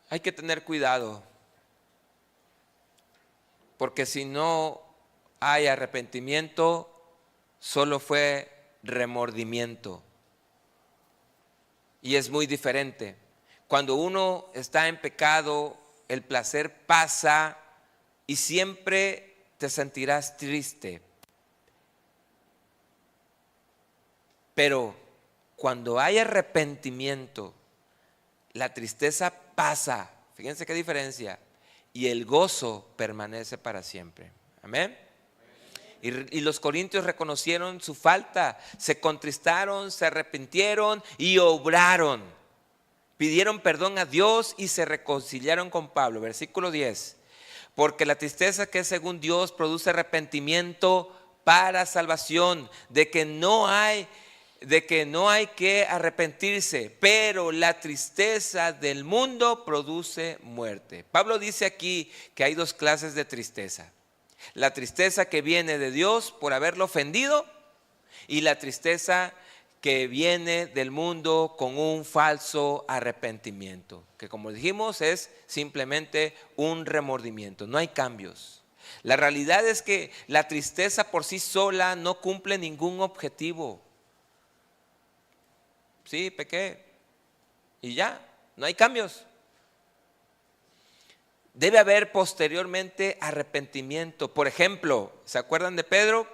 Hay que tener cuidado, porque si no hay arrepentimiento, solo fue remordimiento. Y es muy diferente. Cuando uno está en pecado, el placer pasa y siempre te sentirás triste. Pero cuando hay arrepentimiento, la tristeza pasa, fíjense qué diferencia, y el gozo permanece para siempre. Amén. Y los corintios reconocieron su falta, se contristaron, se arrepintieron y obraron. pidieron perdón a Dios y se reconciliaron con Pablo. Versículo 10. Porque la tristeza que es según Dios produce arrepentimiento para salvación, de que no hay que arrepentirse, pero la tristeza del mundo produce muerte. Pablo dice aquí que hay dos clases de tristeza: la tristeza que viene de Dios por haberlo ofendido, y la tristeza que viene del mundo con un falso arrepentimiento, que como dijimos es simplemente un remordimiento, no hay cambios. La realidad es que la tristeza por sí sola no cumple ningún objetivo. Sí, pequé y ya, no hay cambios. Debe haber posteriormente arrepentimiento. Por ejemplo, ¿se acuerdan de Pedro?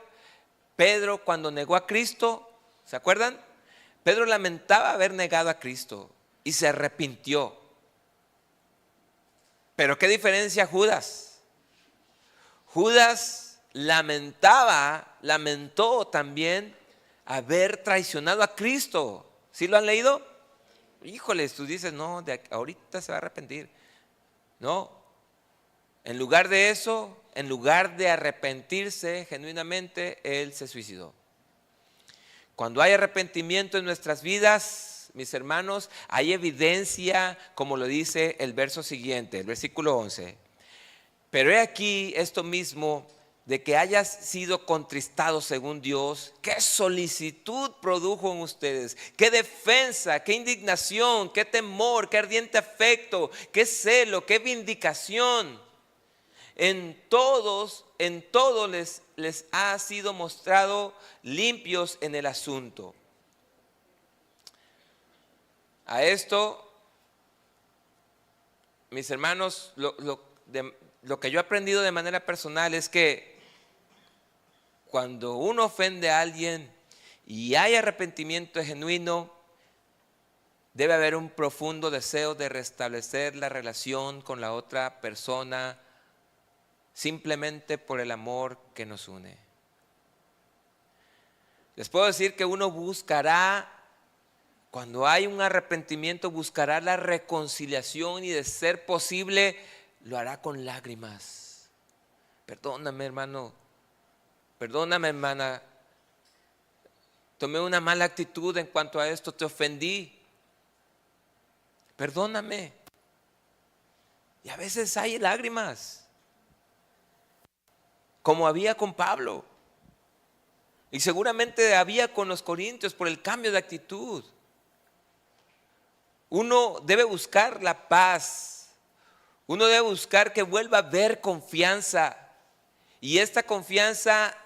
Pedro cuando negó a Cristo, ¿se acuerdan? Pedro lamentaba haber negado a Cristo y se arrepintió. Pero ¿qué diferencia Judas? Judas lamentó también haber traicionado a Cristo. ¿Sí lo han leído? Híjoles, tú dices, no, ahorita se va a arrepentir. No, en lugar de eso, en lugar de arrepentirse genuinamente, él se suicidó. Cuando hay arrepentimiento en nuestras vidas, mis hermanos, hay evidencia, como lo dice el verso siguiente, el versículo 11. Pero he aquí esto mismo, de que hayas sido contristado según Dios, qué solicitud produjo en ustedes, qué defensa, qué indignación, qué temor, qué ardiente afecto, qué celo, qué vindicación. En todo les ha sido mostrado limpios en el asunto. A esto, mis hermanos, lo que yo he aprendido de manera personal es que cuando uno ofende a alguien y hay arrepentimiento genuino, debe haber un profundo deseo de restablecer la relación con la otra persona, simplemente por el amor que nos une. Les puedo decir que uno buscará, cuando hay un arrepentimiento, buscará la reconciliación y, de ser posible, lo hará con lágrimas. Perdóname, hermano. Perdóname, hermana. Tomé una mala actitud en cuanto a esto, te ofendí. Perdóname. Y a veces hay lágrimas, como había con Pablo. Y seguramente había con los corintios por el cambio de actitud. Uno debe buscar la paz. Uno debe buscar que vuelva a haber confianza. Y esta confianza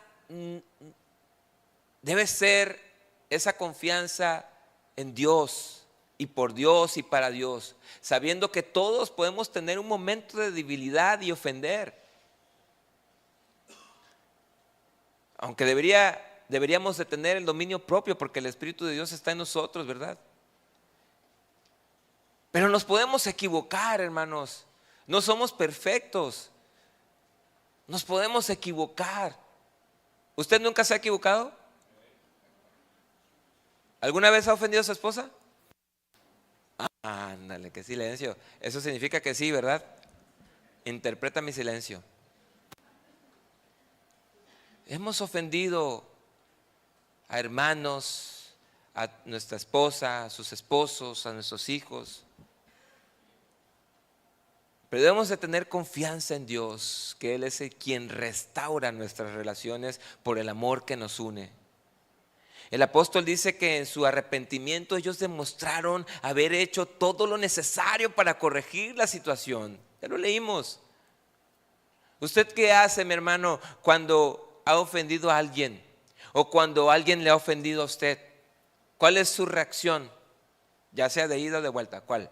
debe ser esa confianza en Dios y por Dios y para Dios, sabiendo que todos podemos tener un momento de debilidad y ofender. Aunque deberíamos de tener el dominio propio, porque el Espíritu de Dios está en nosotros, ¿verdad? Pero nos podemos equivocar, hermanos. No somos perfectos. Nos podemos equivocar. ¿Usted nunca se ha equivocado? ¿Alguna vez ha ofendido a su esposa? Ándale, qué silencio. Eso significa que sí, ¿verdad? Interpreta mi silencio. Hemos ofendido a hermanos, a nuestra esposa, a sus esposos, a nuestros hijos. Pero debemos de tener confianza en Dios, que Él es quien restaura nuestras relaciones por el amor que nos une. El apóstol dice que en su arrepentimiento ellos demostraron haber hecho todo lo necesario para corregir la situación. Ya lo leímos. ¿Usted qué hace, mi hermano, cuando ha ofendido a alguien o cuando alguien le ha ofendido a usted? ¿Cuál es su reacción? Ya sea de ida o de vuelta, ¿cuál?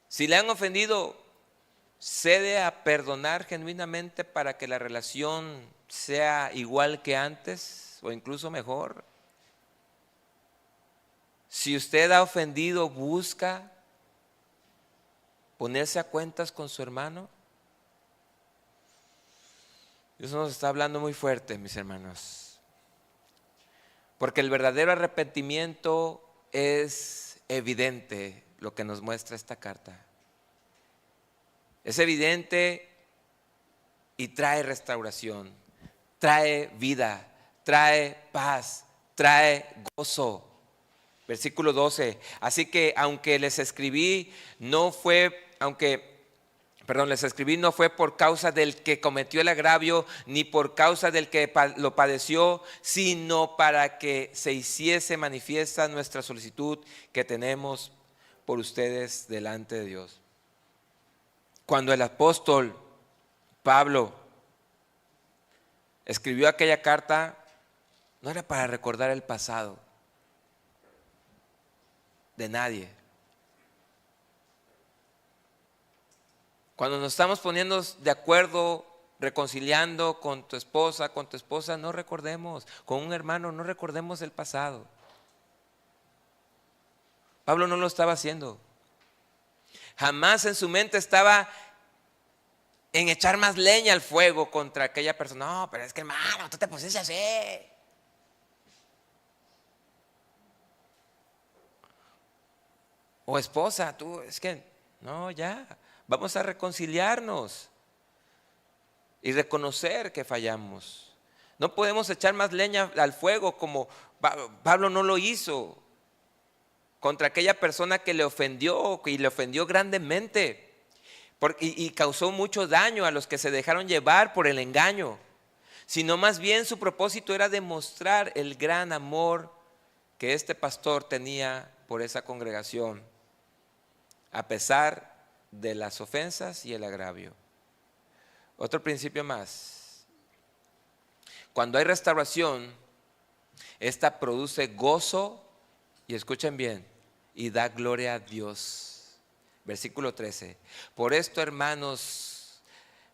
Si le han ofendido, ¿cede a perdonar genuinamente para que la relación sea igual que antes o incluso mejor? Si usted ha ofendido, ¿busca ponerse a cuentas con su hermano? Dios nos está hablando muy fuerte, mis hermanos, porque el verdadero arrepentimiento es evidente. lo que nos muestra esta carta. Es evidente y trae restauración, trae vida, trae paz, trae gozo. Versículo 12. Así que aunque les escribí no fue por causa del que cometió el agravio, ni por causa del que lo padeció, sino para que se hiciese manifiesta nuestra solicitud que tenemos por ustedes delante de Dios. Cuando el apóstol Pablo escribió aquella carta, no era para recordar el pasado de nadie. Cuando nos estamos poniendo de acuerdo, reconciliando con tu esposa, no recordemos, con un hermano, no recordemos el pasado. Pablo no lo estaba haciendo. Jamás en su mente estaba en echar más leña al fuego contra aquella persona. No, pero es que hermano, tú te pusiste así. O esposa, tú, es que, no, ya, vamos a reconciliarnos y reconocer que fallamos. No podemos echar más leña al fuego como Pablo no lo hizo contra aquella persona que le ofendió y le ofendió grandemente y causó mucho daño a los que se dejaron llevar por el engaño, sino más bien su propósito era demostrar el gran amor que este pastor tenía por esa congregación, a pesar de las ofensas y el agravio. Otro principio más. Cuando hay restauración, esta produce gozo, y escuchen bien, y da gloria a Dios. Versículo 13. Por esto, hermanos,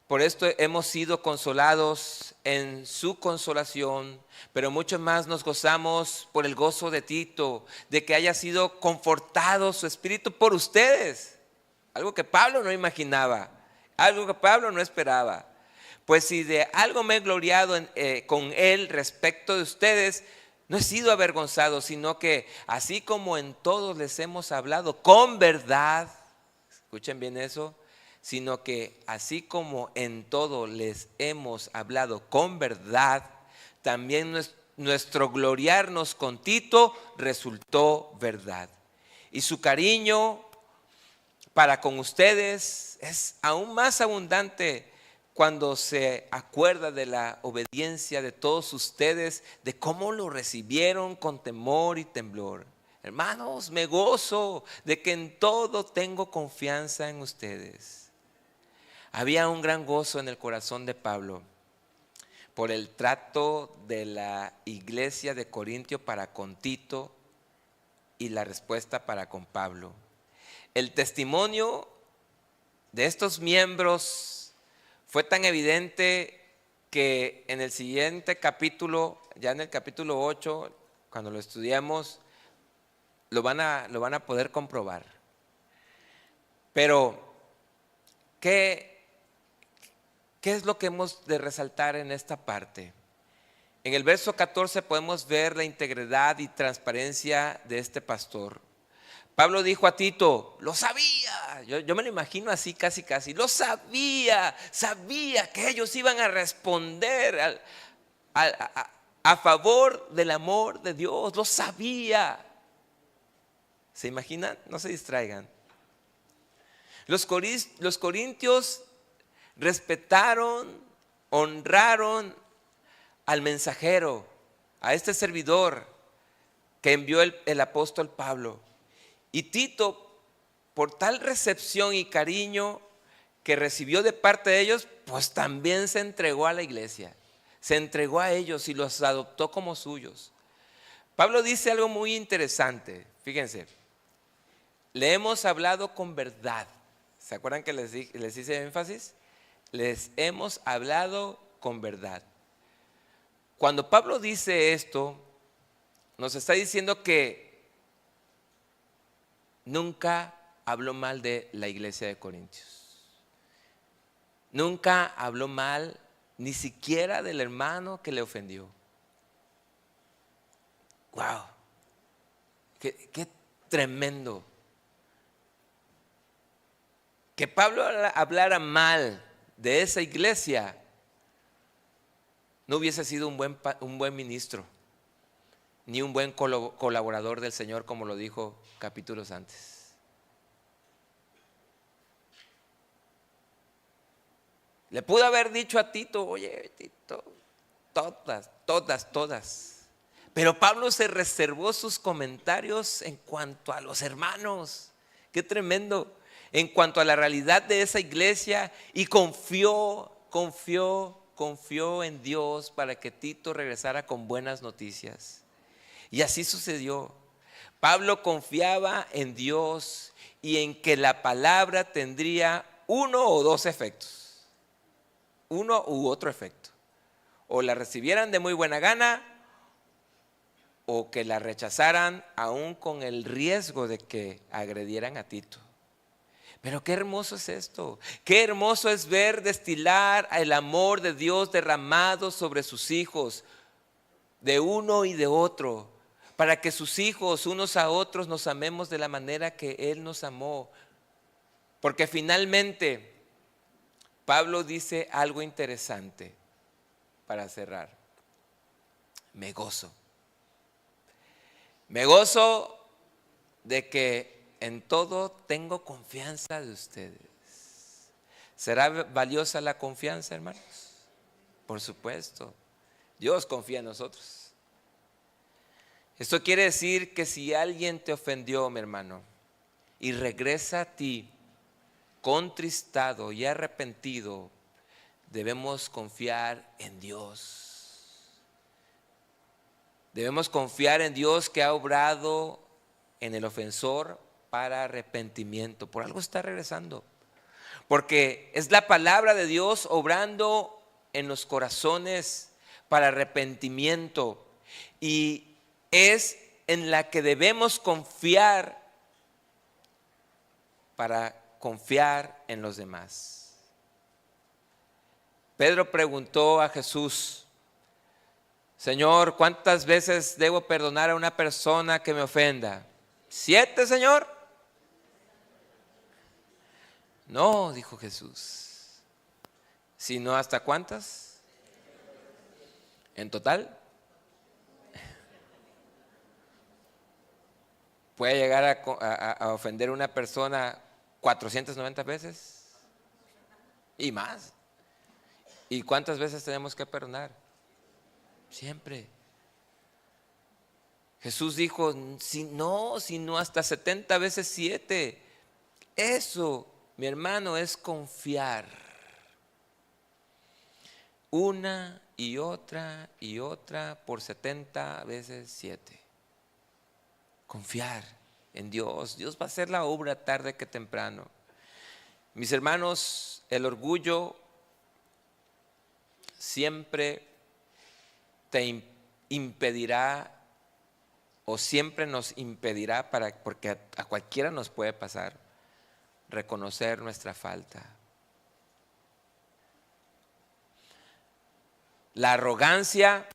por esto hemos sido consolados en su consolación, pero mucho más nos gozamos por el gozo de Tito, de que haya sido confortado su espíritu por ustedes. Algo que Pablo no imaginaba, algo que Pablo no esperaba. Pues si de algo me he gloriado con él respecto de ustedes, no he sido avergonzado, sino que así como en todos les hemos hablado con verdad, escuchen bien eso, sino que así como en todo les hemos hablado con verdad, también nuestro gloriarnos con Tito resultó verdad. Y su cariño para con ustedes es aún más abundante cuando se acuerda de la obediencia de todos ustedes, de cómo lo recibieron con temor y temblor. Hermanos, me gozo de que en todo tengo confianza en ustedes. Había un gran gozo en el corazón de Pablo por el trato de la iglesia de Corintio para con Tito y la respuesta para con Pablo. El testimonio de estos miembros fue tan evidente que en el siguiente capítulo, ya en el capítulo 8, cuando lo estudiemos, lo van a poder comprobar. Pero, ¿qué es lo que hemos de resaltar en esta parte? En el verso 14 podemos ver la integridad y transparencia de este pastor. Pablo dijo a Tito, lo sabía, yo me lo imagino así casi, lo sabía que ellos iban a responder a favor del amor de Dios, lo sabía. ¿Se imaginan? No se distraigan. Los corintios respetaron, honraron al mensajero, a este servidor que envió el apóstol Pablo. Y Tito, por tal recepción y cariño que recibió de parte de ellos, pues también se entregó a la iglesia, se entregó a ellos y los adoptó como suyos. Pablo dice algo muy interesante, fíjense, le hemos hablado con verdad. ¿Se acuerdan que les hice énfasis? Les hemos hablado con verdad. Cuando Pablo dice esto, nos está diciendo que nunca habló mal de la iglesia de Corintios. Nunca habló mal ni siquiera del hermano que le ofendió. ¡Wow! ¡Qué tremendo! que Pablo hablara mal de esa iglesia, no hubiese sido un buen ministro, ni un buen colaborador del Señor, como lo dijo capítulos antes. Le pudo haber dicho a Tito: oye, Tito, todas. Pero Pablo se reservó sus comentarios en cuanto a los hermanos. Qué tremendo. En cuanto a la realidad de esa iglesia, y confió en Dios para que Tito regresara con buenas noticias. Y así sucedió. Pablo confiaba en Dios y en que la palabra tendría uno o dos efectos. Uno u otro efecto. O la recibieran de muy buena gana, o que la rechazaran aún con el riesgo de que agredieran a Tito. Pero qué hermoso es esto. Qué hermoso es ver destilar el amor de Dios derramado sobre sus hijos, de uno y de otro, para que sus hijos unos a otros nos amemos de la manera que Él nos amó. Porque finalmente Pablo dice algo interesante para cerrar. Me gozo de que en todo tengo confianza de ustedes. ¿Será valiosa la confianza, hermanos? Por supuesto. Dios confía en nosotros. Esto quiere decir que si alguien te ofendió, mi hermano, y regresa a ti contristado y arrepentido, debemos confiar en Dios. Debemos confiar en Dios, que ha obrado en el ofensor para arrepentimiento. Por algo está regresando. Porque es la palabra de Dios obrando en los corazones para arrepentimiento. Y es en la que debemos confiar para confiar en los demás. Pedro preguntó a Jesús: Señor, ¿cuántas veces debo perdonar a una persona que me ofenda? ¿7, Señor? No, dijo Jesús. ¿Sino hasta cuántas? ¿En total? ¿Puede llegar a ofender a una persona 490 veces? Y más. ¿Y cuántas veces tenemos que perdonar? Siempre. Jesús dijo: sino hasta 70 veces 7. Eso, mi hermano, es confiar. Una y otra por 70 veces 7. Confiar en Dios. Dios va a hacer la obra tarde que temprano. Mis hermanos, el orgullo siempre te impedirá, o siempre nos impedirá, porque a cualquiera nos puede pasar, reconocer nuestra falta. La arrogancia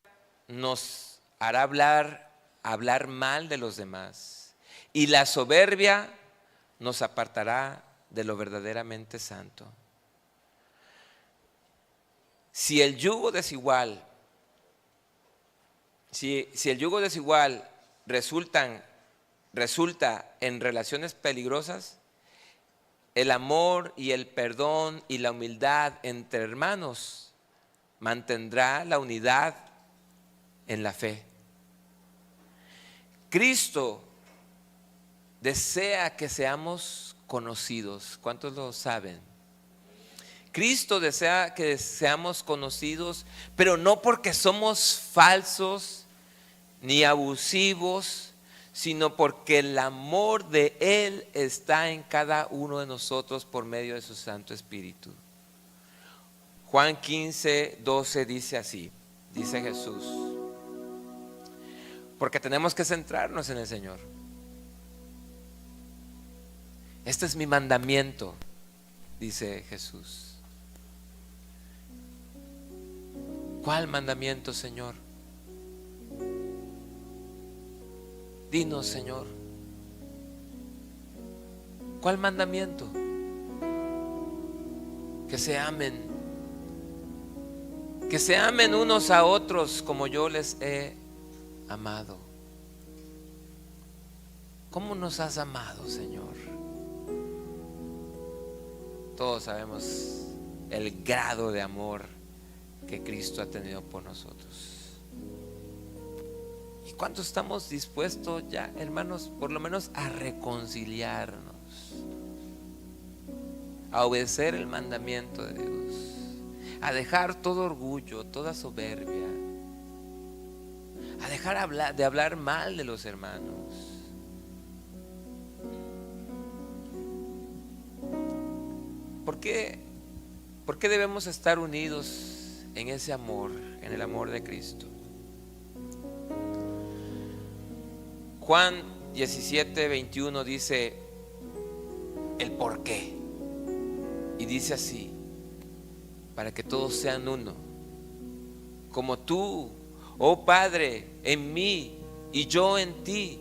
nos hará hablar mal de los demás, y la soberbia nos apartará de lo verdaderamente santo. Si el yugo desigual resulta en relaciones peligrosas, el amor y el perdón y la humildad entre hermanos mantendrá la unidad en la fe. Cristo desea que seamos conocidos. ¿Cuántos lo saben? Cristo desea que seamos conocidos, pero no porque somos falsos ni abusivos, sino porque el amor de Él está en cada uno de nosotros por medio de su Santo Espíritu. Juan 15:12 dice así, dice Jesús, porque tenemos que centrarnos en el Señor. Este es mi mandamiento, dice Jesús. ¿Cuál mandamiento, Señor? Dinos, Señor. ¿Cuál mandamiento? que se amen unos a otros como yo les he amado. ¿Cómo nos has amado, Señor? Todos sabemos el grado de amor que Cristo ha tenido por nosotros. ¿Y cuánto estamos dispuestos ya, hermanos, por lo menos a reconciliarnos, a obedecer el mandamiento de Dios, a dejar todo orgullo, toda soberbia, a dejar de hablar mal de los hermanos? ¿Por qué debemos estar unidos en ese amor, en el amor de Cristo? Juan 17:21 dice el por qué. Y dice así: para que todos sean uno, como tú, oh Padre, en mí y yo en ti.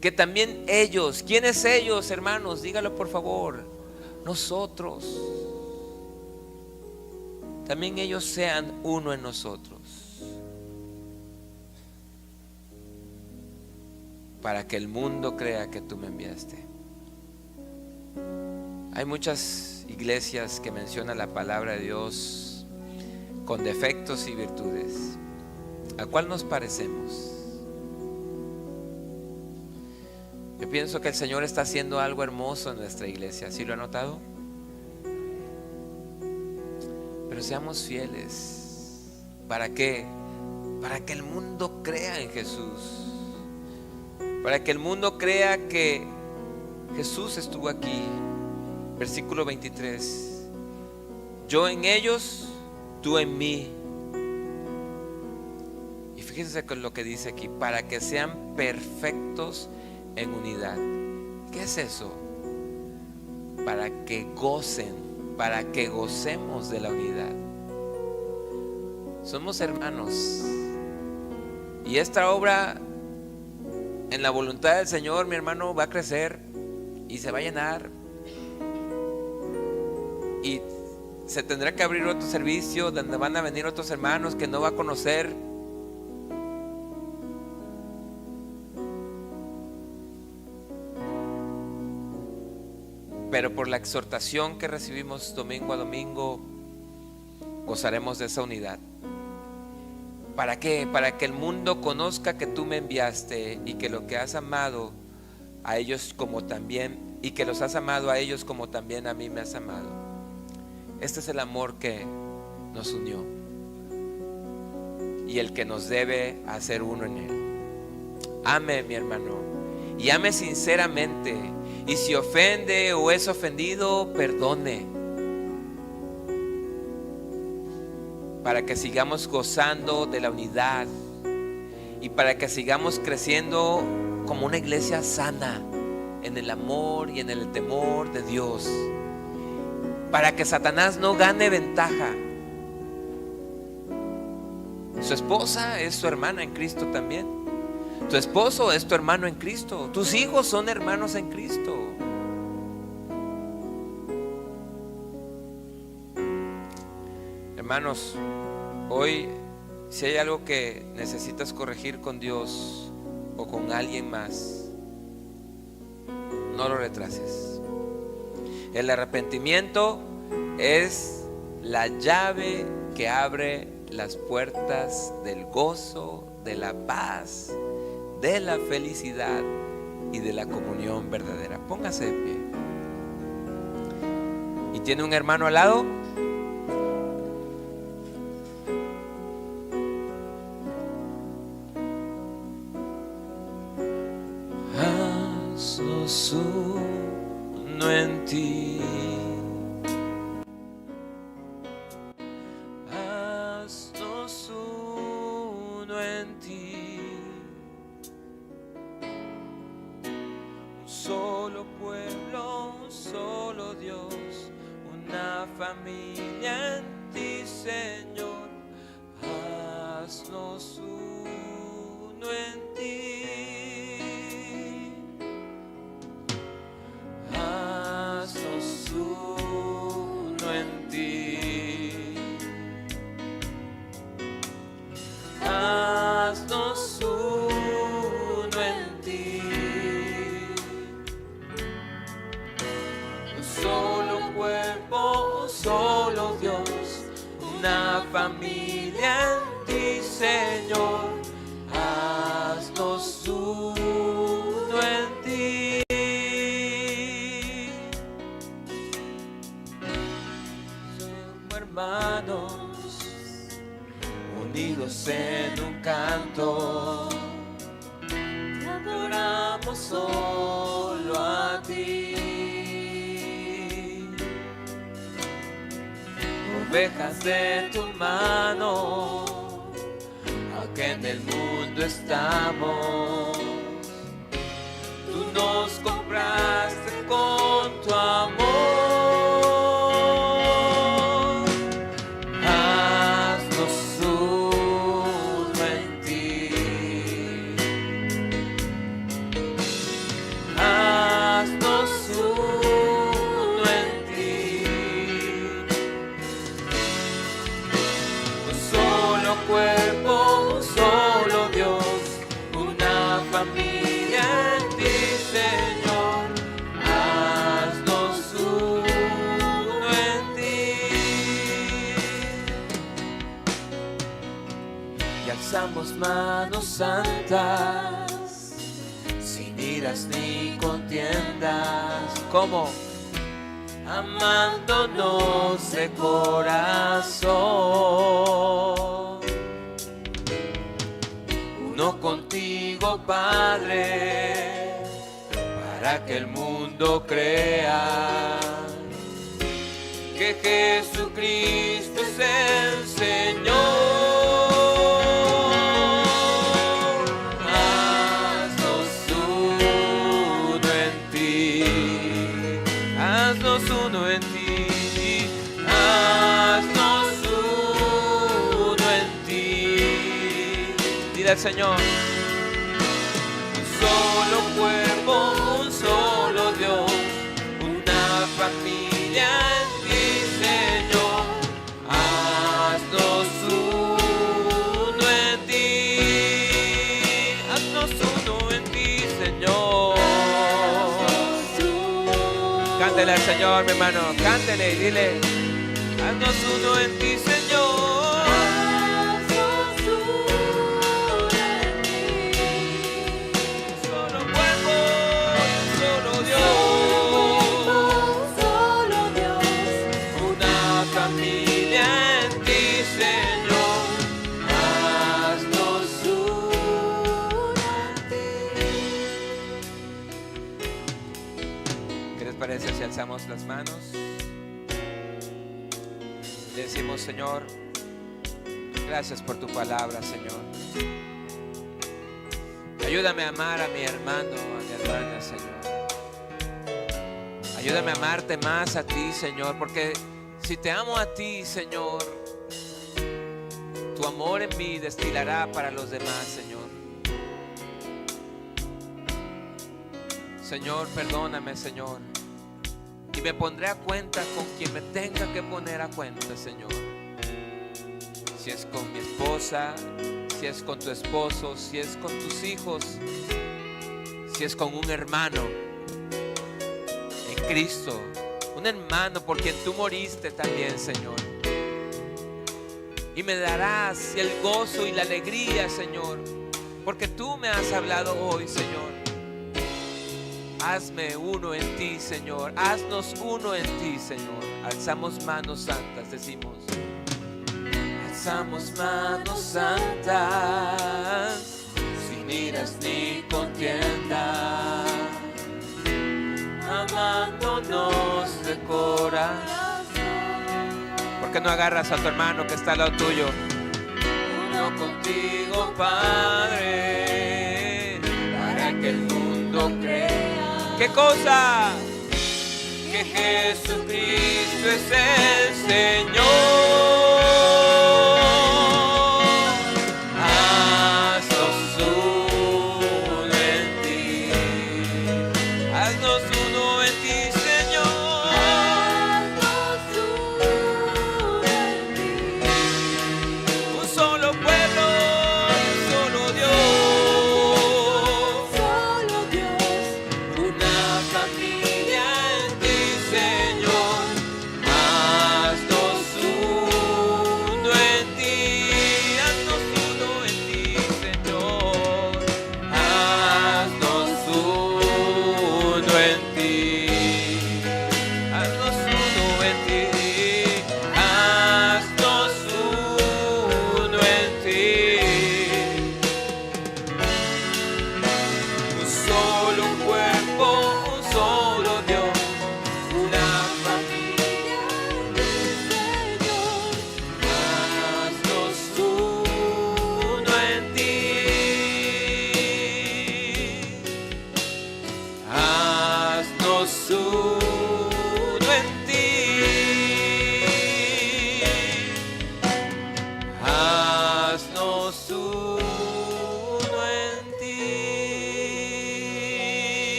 Que también ellos, ¿quiénes ellos, hermanos? Dígalo por favor. Nosotros, también ellos sean uno en nosotros, para que el mundo crea que tú me enviaste. Hay muchas iglesias que mencionan la palabra de Dios con defectos y virtudes. ¿A cuál nos parecemos? Yo pienso que el Señor está haciendo algo hermoso en nuestra iglesia. ¿Sí lo ha notado? Pero seamos fieles. ¿Para qué? Para que el mundo crea en Jesús. Para que el mundo crea que Jesús estuvo aquí. Versículo 23. Yo en ellos, tú en mí. Y fíjense con lo que dice aquí: para que sean perfectos en unidad. ¿Qué es eso? Para que gocen, para que gocemos de la unidad. Somos hermanos, y esta obra en la voluntad del Señor, mi hermano, va a crecer y se va a llenar, y se tendrá que abrir otro servicio donde van a venir otros hermanos que no va a conocer. Pero por la exhortación que recibimos domingo a domingo, gozaremos de esa unidad. ¿Para qué? Para que el mundo conozca que tú me enviaste, y que lo que has amado a ellos como también, y que los has amado a ellos como también a mí me has amado. Este es el amor que nos unió y el que nos debe hacer uno en él. Ame, mi hermano, y ame sinceramente. Y si ofende o es ofendido, perdone, para que sigamos gozando de la unidad y para que sigamos creciendo como una iglesia sana en el amor y en el temor de Dios, para que Satanás no gane ventaja. Su esposa es su hermana en Cristo también. Tu esposo es tu hermano en Cristo. Tus hijos son hermanos en Cristo. Hermanos, hoy, si hay algo que necesitas corregir con Dios o con alguien más, no lo retrases. El arrepentimiento es la llave que abre las puertas del gozo, de la paz, de la felicidad y de la comunión verdadera. Póngase de pie. ¿Y tiene un hermano al lado? Haznos uno en ti. Haznos uno en ti. Un solo pueblo, un solo Dios, una familia en ti, Señor. Haznos uno en ti. Haznos uno en ti. familia en ti, Señor. Haznos uno en ti. Somos hermanos, unidos en un canto. Te adoramos solo a ti. Ovejas de tu mano, aunque en el mundo estamos, tú nos compraste con tu amor. Haznos uno en ti. Haznos uno en ti. Un solo cuerpo, un solo Dios, una familia en ti, Señor. Haznos uno en ti. Y alzamos manos santas, sin iras ni contiendas. ¿Cómo? Amándonos de corazón. Uno contigo, Padre, para que el mundo crea que Jesucristo es el Señor. Haznos uno en ti. Haznos uno en ti. Haznos uno en ti. Dile al Señor. Un solo cuerpo, un solo Dios, una familia en ti, Señor. Haznos uno en ti. Haznos uno en ti, Señor. Cántele al Señor, mi hermano. Cántele y dile: haznos uno en ti, Señor. Solo cuerpo, solo Dios, una familia en ti, Señor. Haznos uno en ti. ¿Qué les parece si alzamos las manos? Le decimos: Señor, gracias por tu palabra, Señor. Ayúdame a amar a mi hermano, a mi hermana, Señor. Ayúdame a amarte más a ti, Señor, porque si te amo a ti, Señor, tu amor en mí destilará para los demás, Señor. Señor, perdóname, Señor, y me pondré a cuenta con quien me tenga que poner a cuenta, Señor. Si es con mi esposa, si es con tu esposo, si es con tus hijos, si es con un hermano en Cristo, un hermano por quien tú moriste también, Señor. Y me darás el gozo y la alegría, Señor, porque tú me has hablado hoy, Señor. Hazme uno en ti, Señor. Haznos uno en ti, Señor. Alzamos manos santas, decimos. Alzamos manos santas, sin iras ni contienda, amándonos de corazón. ¿Por qué no agarras a tu hermano que está al lado tuyo? Uno contigo, Padre, para que el mundo crea. ¿Qué cosa? Que Jesucristo es el Señor.